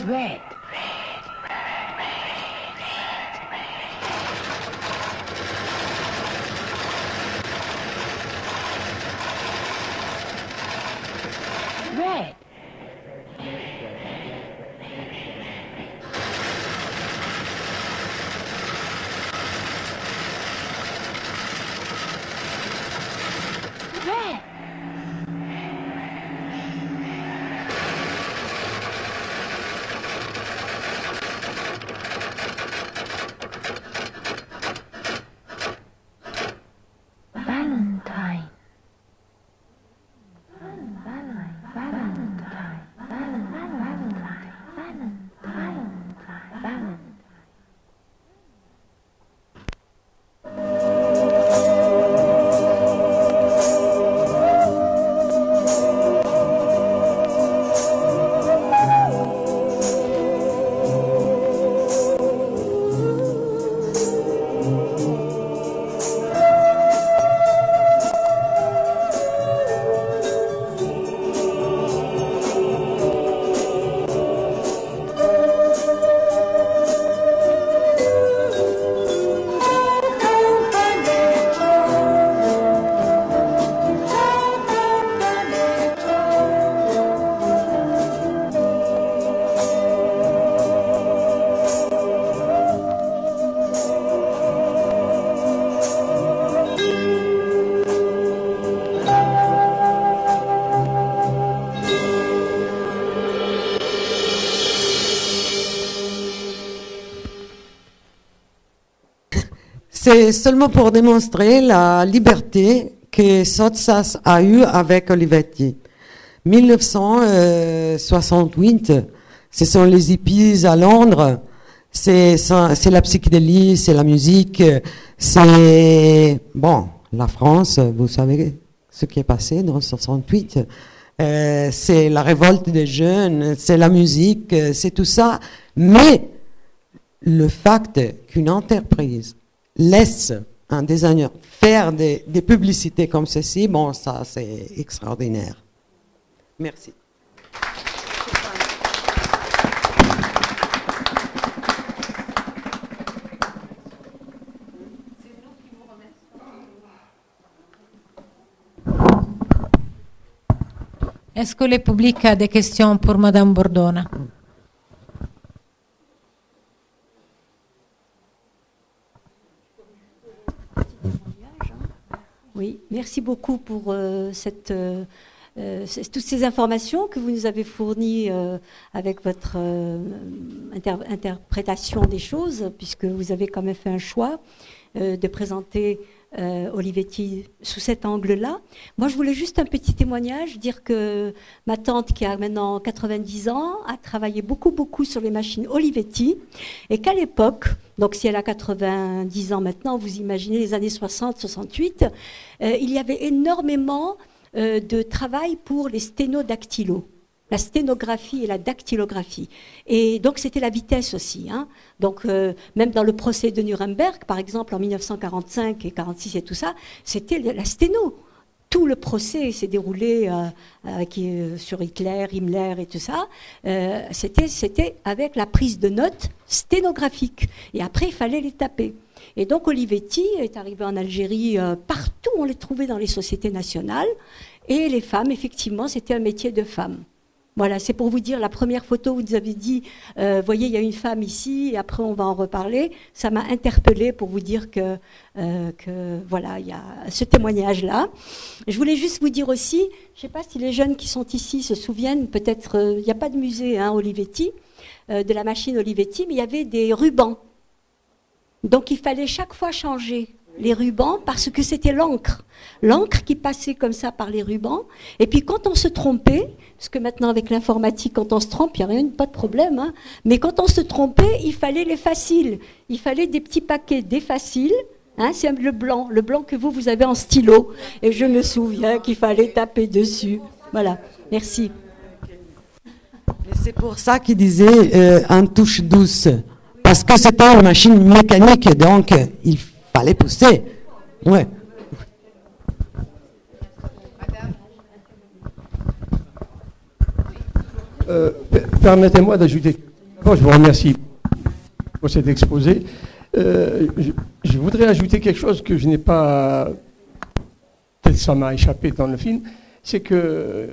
Red. Red. Red. Valentine. C'est seulement pour démontrer la liberté que Sottsass a eue avec Olivetti. 1968, ce sont les hippies à Londres. c'est la psychédélie, c'est la musique, c'est... Bon, la France, vous savez ce qui est passé dans 68, c'est la révolte des jeunes, c'est la musique, c'est tout ça. Mais le fait qu'une entreprise laisse un designer faire des publicités comme ceci, bon, ça c'est extraordinaire. Merci. Est-ce que le public a des questions pour Madame Bordona? Oui, merci beaucoup pour toutes ces informations que vous nous avez fournies avec votre interprétation des choses, puisque vous avez quand même fait un choix de présenter Olivetti sous cet angle-là. Moi, je voulais juste un petit témoignage, dire que ma tante, qui a maintenant 90 ans, a travaillé beaucoup sur les machines Olivetti, et qu'à l'époque, donc si elle a 90 ans maintenant, vous imaginez les années 60-68, il y avait énormément de travail pour les sténodactylos, la sténographie et la dactylographie. Et donc c'était la vitesse aussi. Hein. Donc même dans le procès de Nuremberg, par exemple en 1945 et 46 et tout ça, c'était la sténo. Tout le procès s'est déroulé sur Hitler, Himmler et tout ça. C'était avec la prise de notes sténographique. Et après, il fallait les taper. Et donc Olivetti est arrivé en Algérie, partout on les trouvait dans les sociétés nationales. Et les femmes, effectivement, c'était un métier de femme. Voilà, c'est pour vous dire, la première photo, vous nous avez dit, voyez, il y a une femme ici, et après on va en reparler. Ça m'a interpellée pour vous dire que voilà, il y a ce témoignage-là. Je voulais juste vous dire aussi, je ne sais pas si les jeunes qui sont ici se souviennent, peut-être, il n'y a pas de musée, hein, Olivetti, de la machine Olivetti, mais il y avait des rubans. Donc il fallait chaque fois changer les rubans parce que c'était l'encre qui passait comme ça par les rubans. Et puis quand on se trompait, parce que maintenant avec l'informatique, quand on se trompe, il n'y a rien, pas de problème, hein, mais quand on se trompait, il fallait les faciles, il fallait des petits paquets des faciles. Hein, c'est le blanc que vous avez en stylo. Et je me souviens qu'il fallait taper dessus. Voilà, merci. Et c'est pour ça qu'il disait en touche douce, parce que c'était une machine mécanique, donc il fallait pousser. Ouais. Permettez-moi d'ajouter. Bon, je vous remercie pour cet exposé. Je voudrais ajouter quelque chose que je n'ai pas. Peut-être ça m'a échappé dans le film. C'est que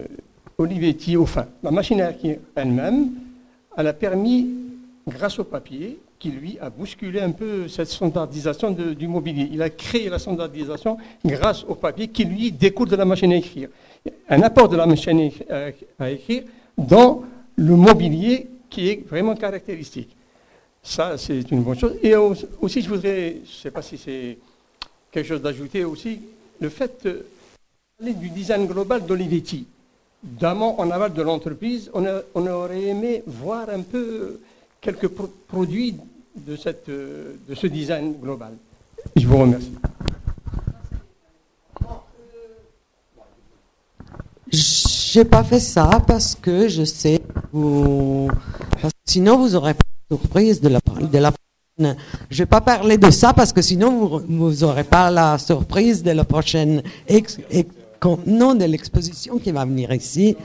Olivetti, enfin, la machine à écrire elle-même, elle a permis, grâce au papier, qui lui a bousculé un peu cette standardisation du mobilier. Il a créé la standardisation grâce au papier qui lui découle de la machine à écrire. Un apport de la machine à écrire dans le mobilier qui est vraiment caractéristique. Ça, c'est une bonne chose. Et aussi, je voudrais, je ne sais pas si c'est quelque chose d'ajouter aussi, le fait de parler du design global d'Olivetti. D'amont en aval de l'entreprise, on aurait aimé voir un peu quelques produits de ce design global. Je vous remercie. J'ai pas fait ça parce que je sais parce que sinon vous aurez pas de surprise de la prochaine. Je vais pas parler de ça parce que sinon vous aurez pas la surprise de la prochaine contenant de l'exposition qui va venir ici.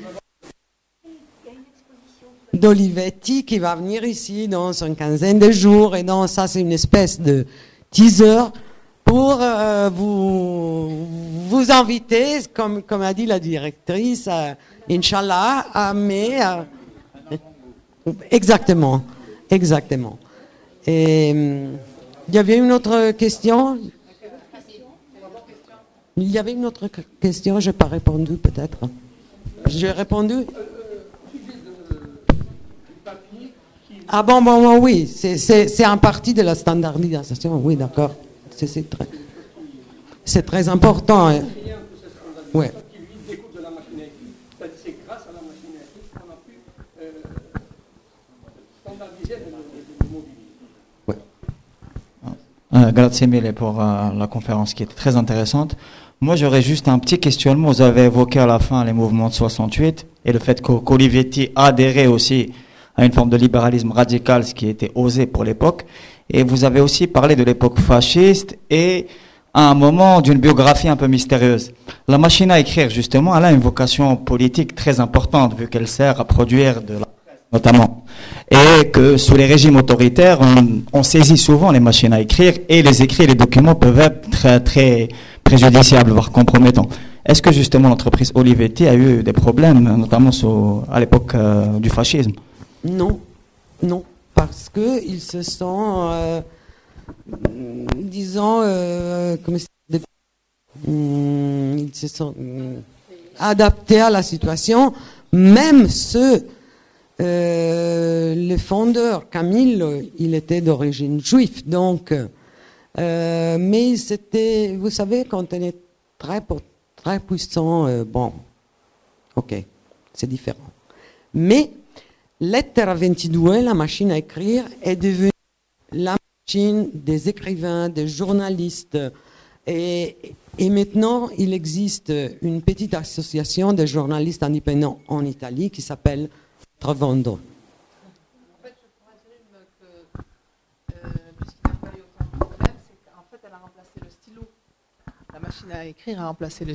D'Olivetti qui va venir ici dans une quinzaine de jours, et donc ça c'est une espèce de teaser pour vous inviter, comme a dit la directrice, Inch'Allah, à mai. Exactement. Et il y avait une autre question. Il y avait une autre question, je n'ai pas répondu peut-être. J'ai répondu. Ah bon, oui, c'est un partie de la standardisation, oui, d'accord. C'est très important. Hein. Ouais. C'est grâce à la machine à écrire qu'on a pu standardiser le mobilier. Grazie mille pour la conférence qui était très intéressante. Moi, j'aurais juste un petit questionnement. Vous avez évoqué à la fin les mouvements de 68 et le fait qu'Olivetti adhérait aussi à une forme de libéralisme radical, ce qui était osé pour l'époque. Et vous avez aussi parlé de l'époque fasciste et à un moment d'une biographie un peu mystérieuse. La machine à écrire, justement, elle a une vocation politique très importante vu qu'elle sert à produire de la presse, notamment. Et que sous les régimes autoritaires, on saisit souvent les machines à écrire et les écrits et les documents peuvent être très, très préjudiciables, voire compromettants. Est-ce que justement l'entreprise Olivetti a eu des problèmes, notamment à l'époque du fascisme? Non, non, parce qu'ils se sont, disons, ils se sont adaptés à la situation, même ceux, le fondeur, Camille, il était d'origine juive, donc, mais c'était, vous savez, quand on est très puissant, bon, ok, c'est différent. Mais Lettera 22, la machine à écrire, est devenue la machine des écrivains, des journalistes. Et maintenant, il existe une petite association de journalistes indépendants en Italie qui s'appelle Trevondo. En fait, je présume que, puisqu'il n'a pas eu autant de problèmes, c'est qu'en fait, elle a remplacé le stylo. La machine à écrire a remplacé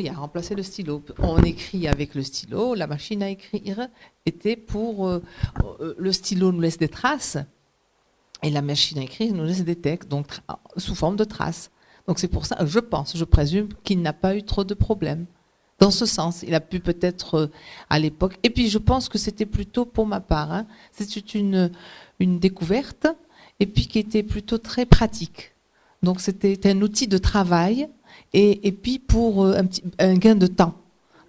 a remplacé le stylo. On écrit avec le stylo. La machine à écrire était pour... le stylo nous laisse des traces et la machine à écrire nous laisse des textes, donc sous forme de traces. Donc c'est pour ça, je présume qu'il n'a pas eu trop de problèmes. Dans ce sens, il a pu peut-être à l'époque... Et puis je pense que c'était plutôt, pour ma part, c'était une découverte et puis qui était plutôt très pratique. Donc c'était un outil de travail et puis pour un gain de temps.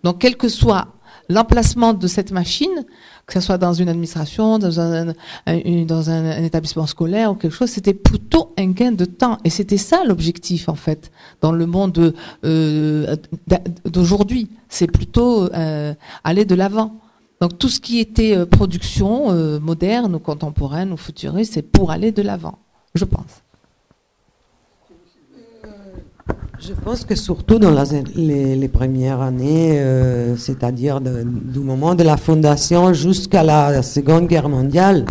Donc quel que soit l'emplacement de cette machine, que ce soit dans une administration, dans un établissement scolaire ou quelque chose, c'était plutôt un gain de temps. Et c'était ça l'objectif en fait dans le monde d'aujourd'hui. C'est plutôt aller de l'avant. Donc tout ce qui était production moderne ou contemporaine ou futuriste, c'est pour aller de l'avant, je pense. Je pense que surtout dans les premières années, c'est-à-dire du moment de la fondation jusqu'à la Seconde Guerre mondiale,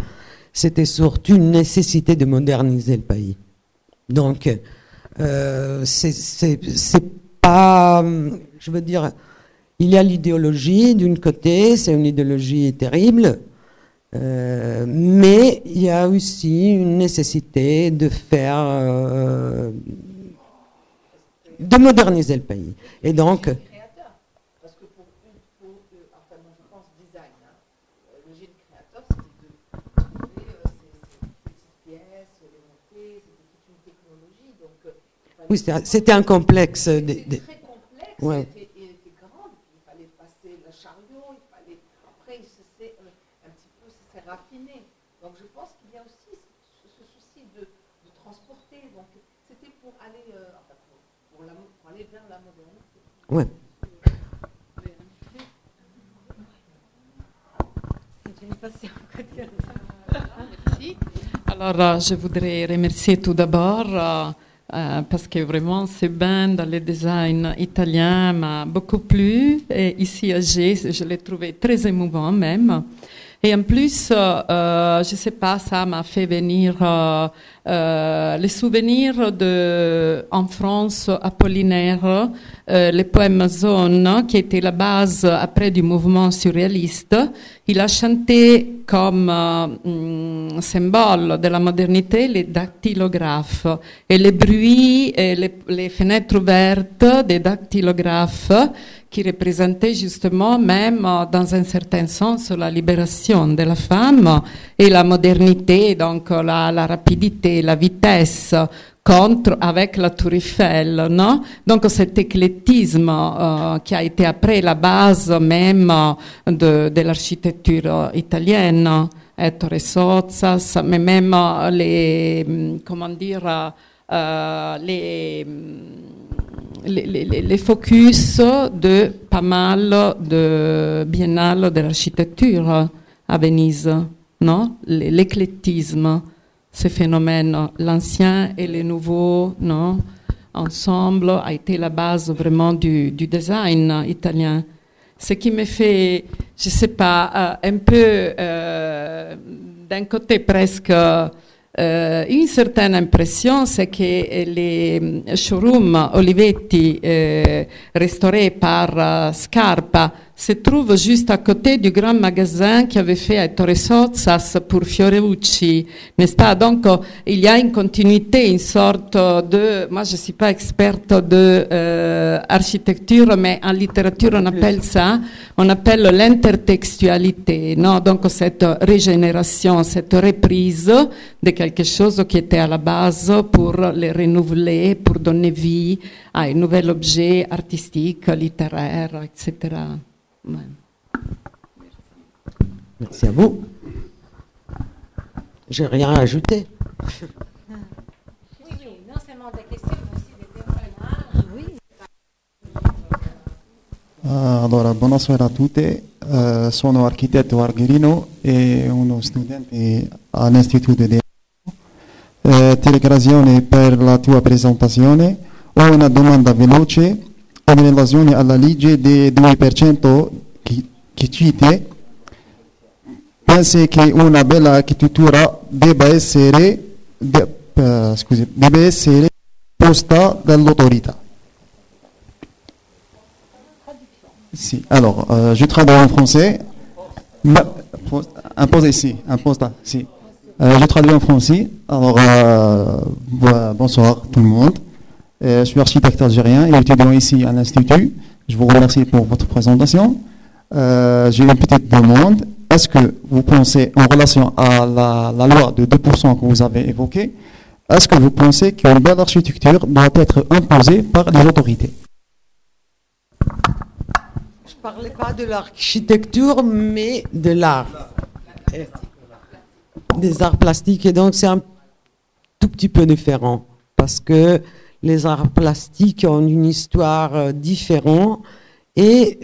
c'était surtout une nécessité de moderniser le pays. Donc, c'est pas, je veux dire, il y a l'idéologie d'un côté, c'est une idéologie terrible, mais il y a aussi une nécessité de faire... de moderniser le pays. Et donc... Parce que enfin, moi je pense design, le génie créateur, c'était de trouver ces petites pièces, les monter, c'était toute une technologie. Donc, oui, c'était un complexe. C'était très complexe, ouais. il était grand, il fallait passer le chariot, après il s'est un petit peu raffiné. Donc je pense qu'il y a aussi ce souci de transporter. Donc c'était pour aller... pour aller vers la modernité. Ouais. Merci. Alors, je voudrais remercier tout d'abord parce que vraiment, ce bain dans le design italien m'a beaucoup plu. Et ici à Gé, je l'ai trouvé très émouvant même. Et en plus, je ne sais pas, ça m'a fait venir les souvenirs en France, Apollinaire, les poèmes Zone, qui était la base après du mouvement surréaliste. Il a chanté comme symbole de la modernité les dactylographes et les bruits et les fenêtres ouvertes des dactylographes qui représentaient justement même dans un certain sens la libération de la femme et la modernité, donc la rapidité, la vitesse, avec la Tour Eiffel, non? Donc cet éclectisme qui a été après la base même de l'architecture italienne, Ettore Sozzas, mais même les focus de pas mal de biennales de l'architecture à Venise, non? L'éclectisme. ce phénomène. L'ancien et le nouveau, non, ensemble, a été la base vraiment du design italien. Ce qui me fait, je ne sais pas, un peu, d'un côté presque, une certaine impression, c'est que les showrooms Olivetti restaurés par Scarpa se trouvent juste à côté du grand magasin qui avait fait à Torre Sozzas pour Fiorucci, n'est-ce pas? Donc il y a une continuité, une sorte de, moi je ne suis pas experte de architecture, mais en littérature on appelle ça, on appelle l'intertextualité, non? Donc cette régénération, cette reprise de quelque chose qui était à la base pour les renouveler, pour donner vie à un nouvel objet artistique, littéraire, etc. Ouais. Merci à vous. J'ai rien à ajouter. Oui, non seulement des questions, mais aussi des témoignages. Oui. Allora, buonasera a tutte. Sono architetto Argherino e uno studente all'Istituto di ti ringrazio per la tua presentazione. Ho una domanda veloce in relazione alla legge del 2% che cite. Pensi che una bella architettura debba essere posta dall'autorità? Si. Alors, je traduis en français. Imposé, si. Imposta, si. Je traduis en français. Alors, bonsoir tout le monde. Je suis architecte algérien et étudiant ici à l'Institut. Je vous remercie pour votre présentation. J'ai une petite demande. Est-ce que vous pensez, en relation à la loi de 2% que vous avez évoquée, est-ce que vous pensez qu'une belle architecture doit être imposée par les autorités? Je ne parlais pas de l'architecture, mais de l'art. Des arts plastiques. Et donc, c'est un tout petit peu différent. Parce que les arts plastiques ont une histoire différente. Et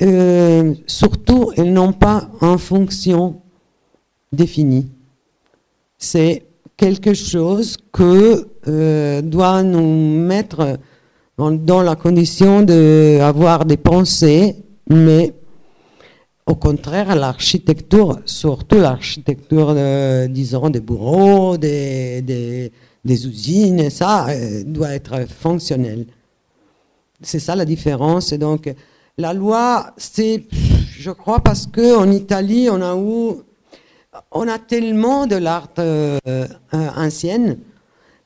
surtout, elles n'ont pas une fonction définie. C'est quelque chose que doit nous mettre dans la condition d'avoir des pensées, mais au contraire, l'architecture, surtout l'architecture, disons, des bureaux, des usines, ça doit être fonctionnel. C'est ça la différence. Et donc, la loi, c'est, je crois, parce qu'en Italie, on a tellement de l'art ancienne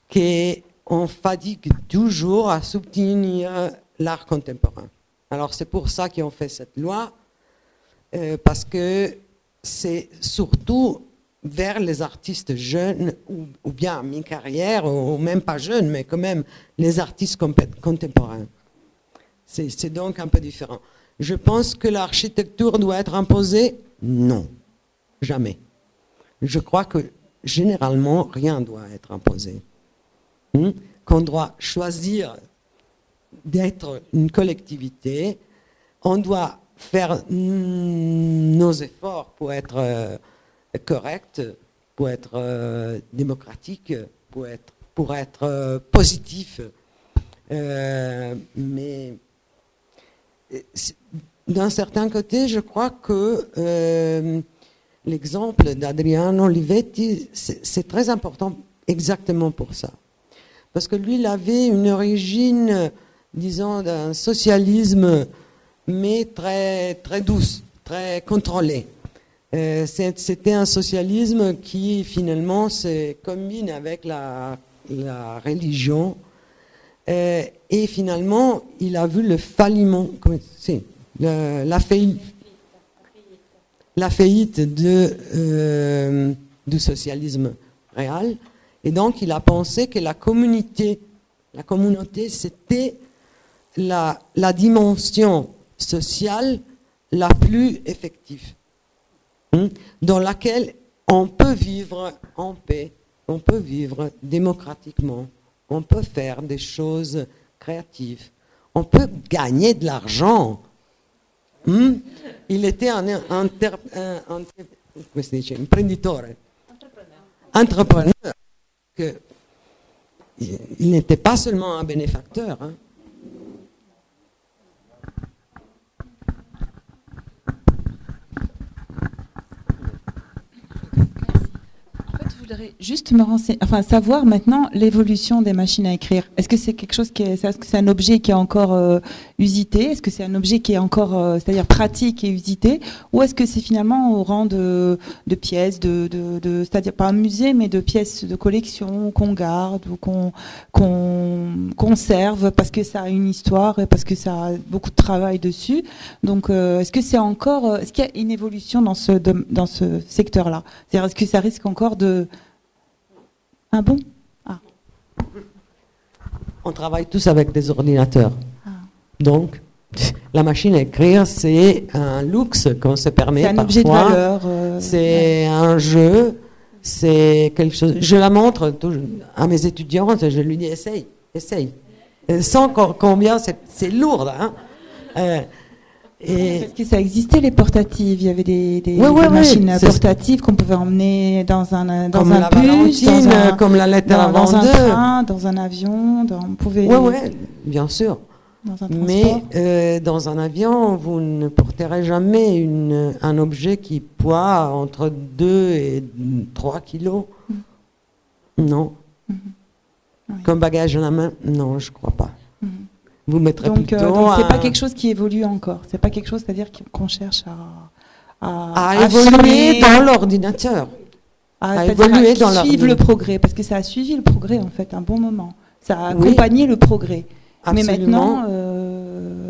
qu'on fatigue toujours à soutenir l'art contemporain. Alors c'est pour ça qu'ils ont fait cette loi, parce que c'est surtout vers les artistes jeunes, ou bien mi-carrière, ou même pas jeunes, mais quand même les artistes contemporains. C'est donc un peu différent. Je pense que l'architecture doit être imposée? Non, jamais. Je crois que généralement, rien ne doit être imposé. Qu'on doit choisir d'être une collectivité, on doit faire nos efforts pour être correct, pour être démocratique, pour être positif. Mais d'un certain côté, je crois que l'exemple d'Adriano Olivetti, c'est très important exactement pour ça. Parce que lui, il avait une origine, disons, d'un socialisme, mais très, très douce, très contrôlé. C'était un socialisme qui, finalement, se combine avec la religion. Et finalement, il a vu le faliment, la faillite du socialisme réel. Et donc, il a pensé que la communauté, c'était la dimension sociale la plus effective, dans laquelle on peut vivre en paix, on peut vivre démocratiquement. On peut faire des choses créatives. On peut gagner de l'argent. Il était un entrepreneur. qu'il n'était pas seulement un bénéfacteur. Hein. Je voudrais juste me renseigner, enfin savoir maintenant l'évolution des machines à écrire. Est-ce que c'est quelque chose est-ce que c'est un objet qui est encore usité? Est-ce que c'est un objet qui est encore, c'est-à-dire pratique et usité, ou est-ce que c'est finalement au rang de pièces, c'est-à-dire pas un musée, mais de pièces de collection qu'on garde ou qu'on conserve parce que ça a une histoire et parce que ça a beaucoup de travail dessus. Donc, est-ce que c'est encore, est-ce qu'il y a une évolution dans ce secteur-là? C'est-à-dire, est-ce que ça risque encore de Ah bon? Ah. On travaille tous avec des ordinateurs. Ah. Donc, la machine à écrire, c'est un luxe qu'on se permet parfois. C'est un objet de valeur. C'est un jeu. C'est quelque chose. Je la montre à mes étudiantes. Je lui dis essaye. Sans combien c'est lourd. Hein. Parce que ça existait, les portatives. Il y avait des machines portatives qu'on pouvait emmener dans un bus, comme la lettre à dans un train, dans un avion. Oui, bien sûr. Mais dans un avion, vous ne porterez jamais un objet qui poids entre 2 et 3 kilos. Non. Oui. Comme bagage à la main, non, je ne crois pas. Vous mettrez plutôt donc c'est pas quelque chose qui évolue encore. C'est pas quelque chose, c'est-à-dire qu'on cherche à évoluer dans l'ordinateur. À évoluer dans suivre le progrès, parce que ça a suivi le progrès en fait un bon moment. Ça a accompagné le progrès. Absolument.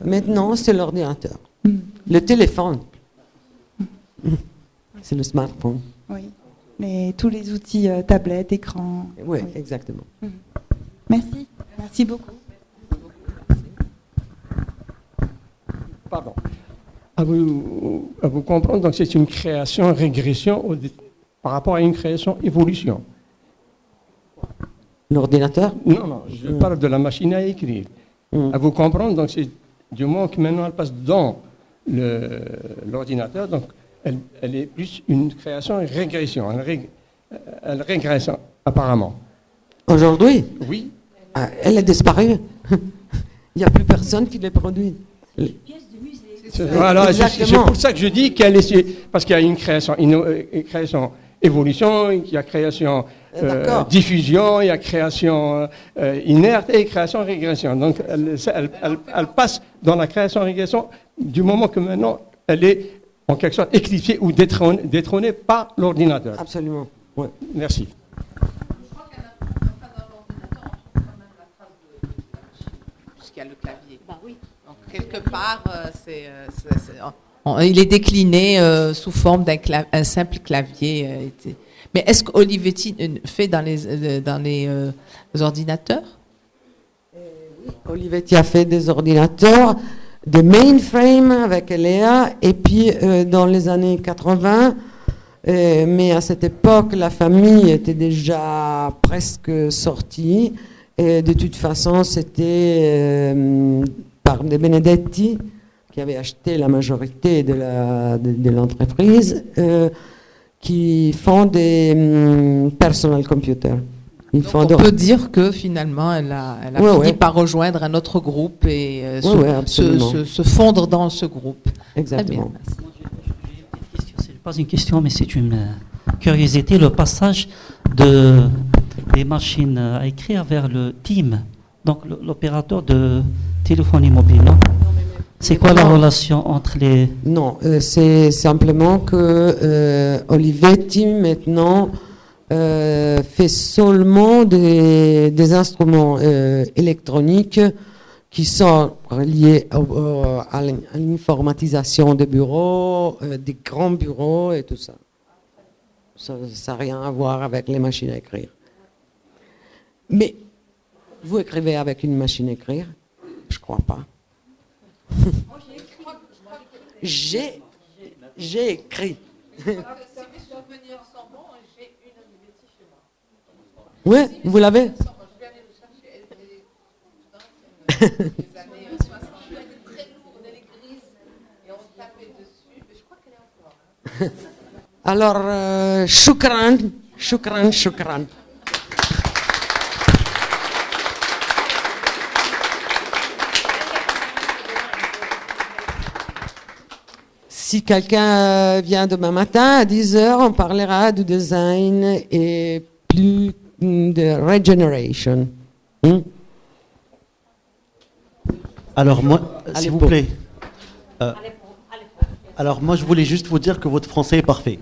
Mais maintenant, c'est l'ordinateur. Le téléphone. C'est le smartphone. Oui. Mais tous les outils, tablettes, écrans. Oui, exactement. Merci. Merci beaucoup. Pardon. À vous comprendre, donc c'est une création-régression par rapport à une création-évolution. L'ordinateur? Non, je parle de la machine à écrire. À vous comprendre, donc c'est du moment que maintenant elle passe dans l'ordinateur, donc elle est plus une création-régression. Elle régresse apparemment. Aujourd'hui? Oui. Elle est disparue. Il n'y a plus personne qui les produit. Voilà, c'est pour ça que je dis qu'elle est, parce qu'il y a une création évolution, il y a création diffusion, il y a création inerte et création régression. Donc elle passe dans la création régression du moment que maintenant elle est en quelque sorte éclipsée ou détrônée par l'ordinateur. Absolument. Ouais. Merci. Puisqu'il y a le clavier. Bah oui. Donc quelque part, il est décliné sous forme d'un simple clavier. Mais est-ce qu'Olivetti fait dans les ordinateurs? Oui, Olivetti a fait des ordinateurs, des mainframes avec Elea, et puis dans les années 80, mais à cette époque, la famille était déjà presque sortie, et de toute façon, c'était par des Benedetti, qui avaient acheté la majorité de l'entreprise, qui font des personal computers. On peut dire que finalement, elle a fini par rejoindre un autre groupe et se fondre dans ce groupe. Exactement. Ce n'est pas une question, mais c'est une curiosité. Le passage des machines à écrire vers le TIM, donc l'opérateur de téléphonie mobile. C'est quoi la relation entre les... Non, c'est simplement que Olivetti maintenant fait seulement des instruments électroniques qui sont reliés à l'informatisation des bureaux, des grands bureaux et tout ça. Ça n'a rien à voir avec les machines à écrire. Mais vous écrivez avec une machine à écrire? Je ne crois pas. J'ai écrit. Oui, vous l'avez? Alors, shukran. si quelqu'un vient demain matin à 10h, on parlera du design et plus de regeneration. Alors moi, s'il vous plaît. Alors moi, je voulais juste vous dire que votre français est parfait.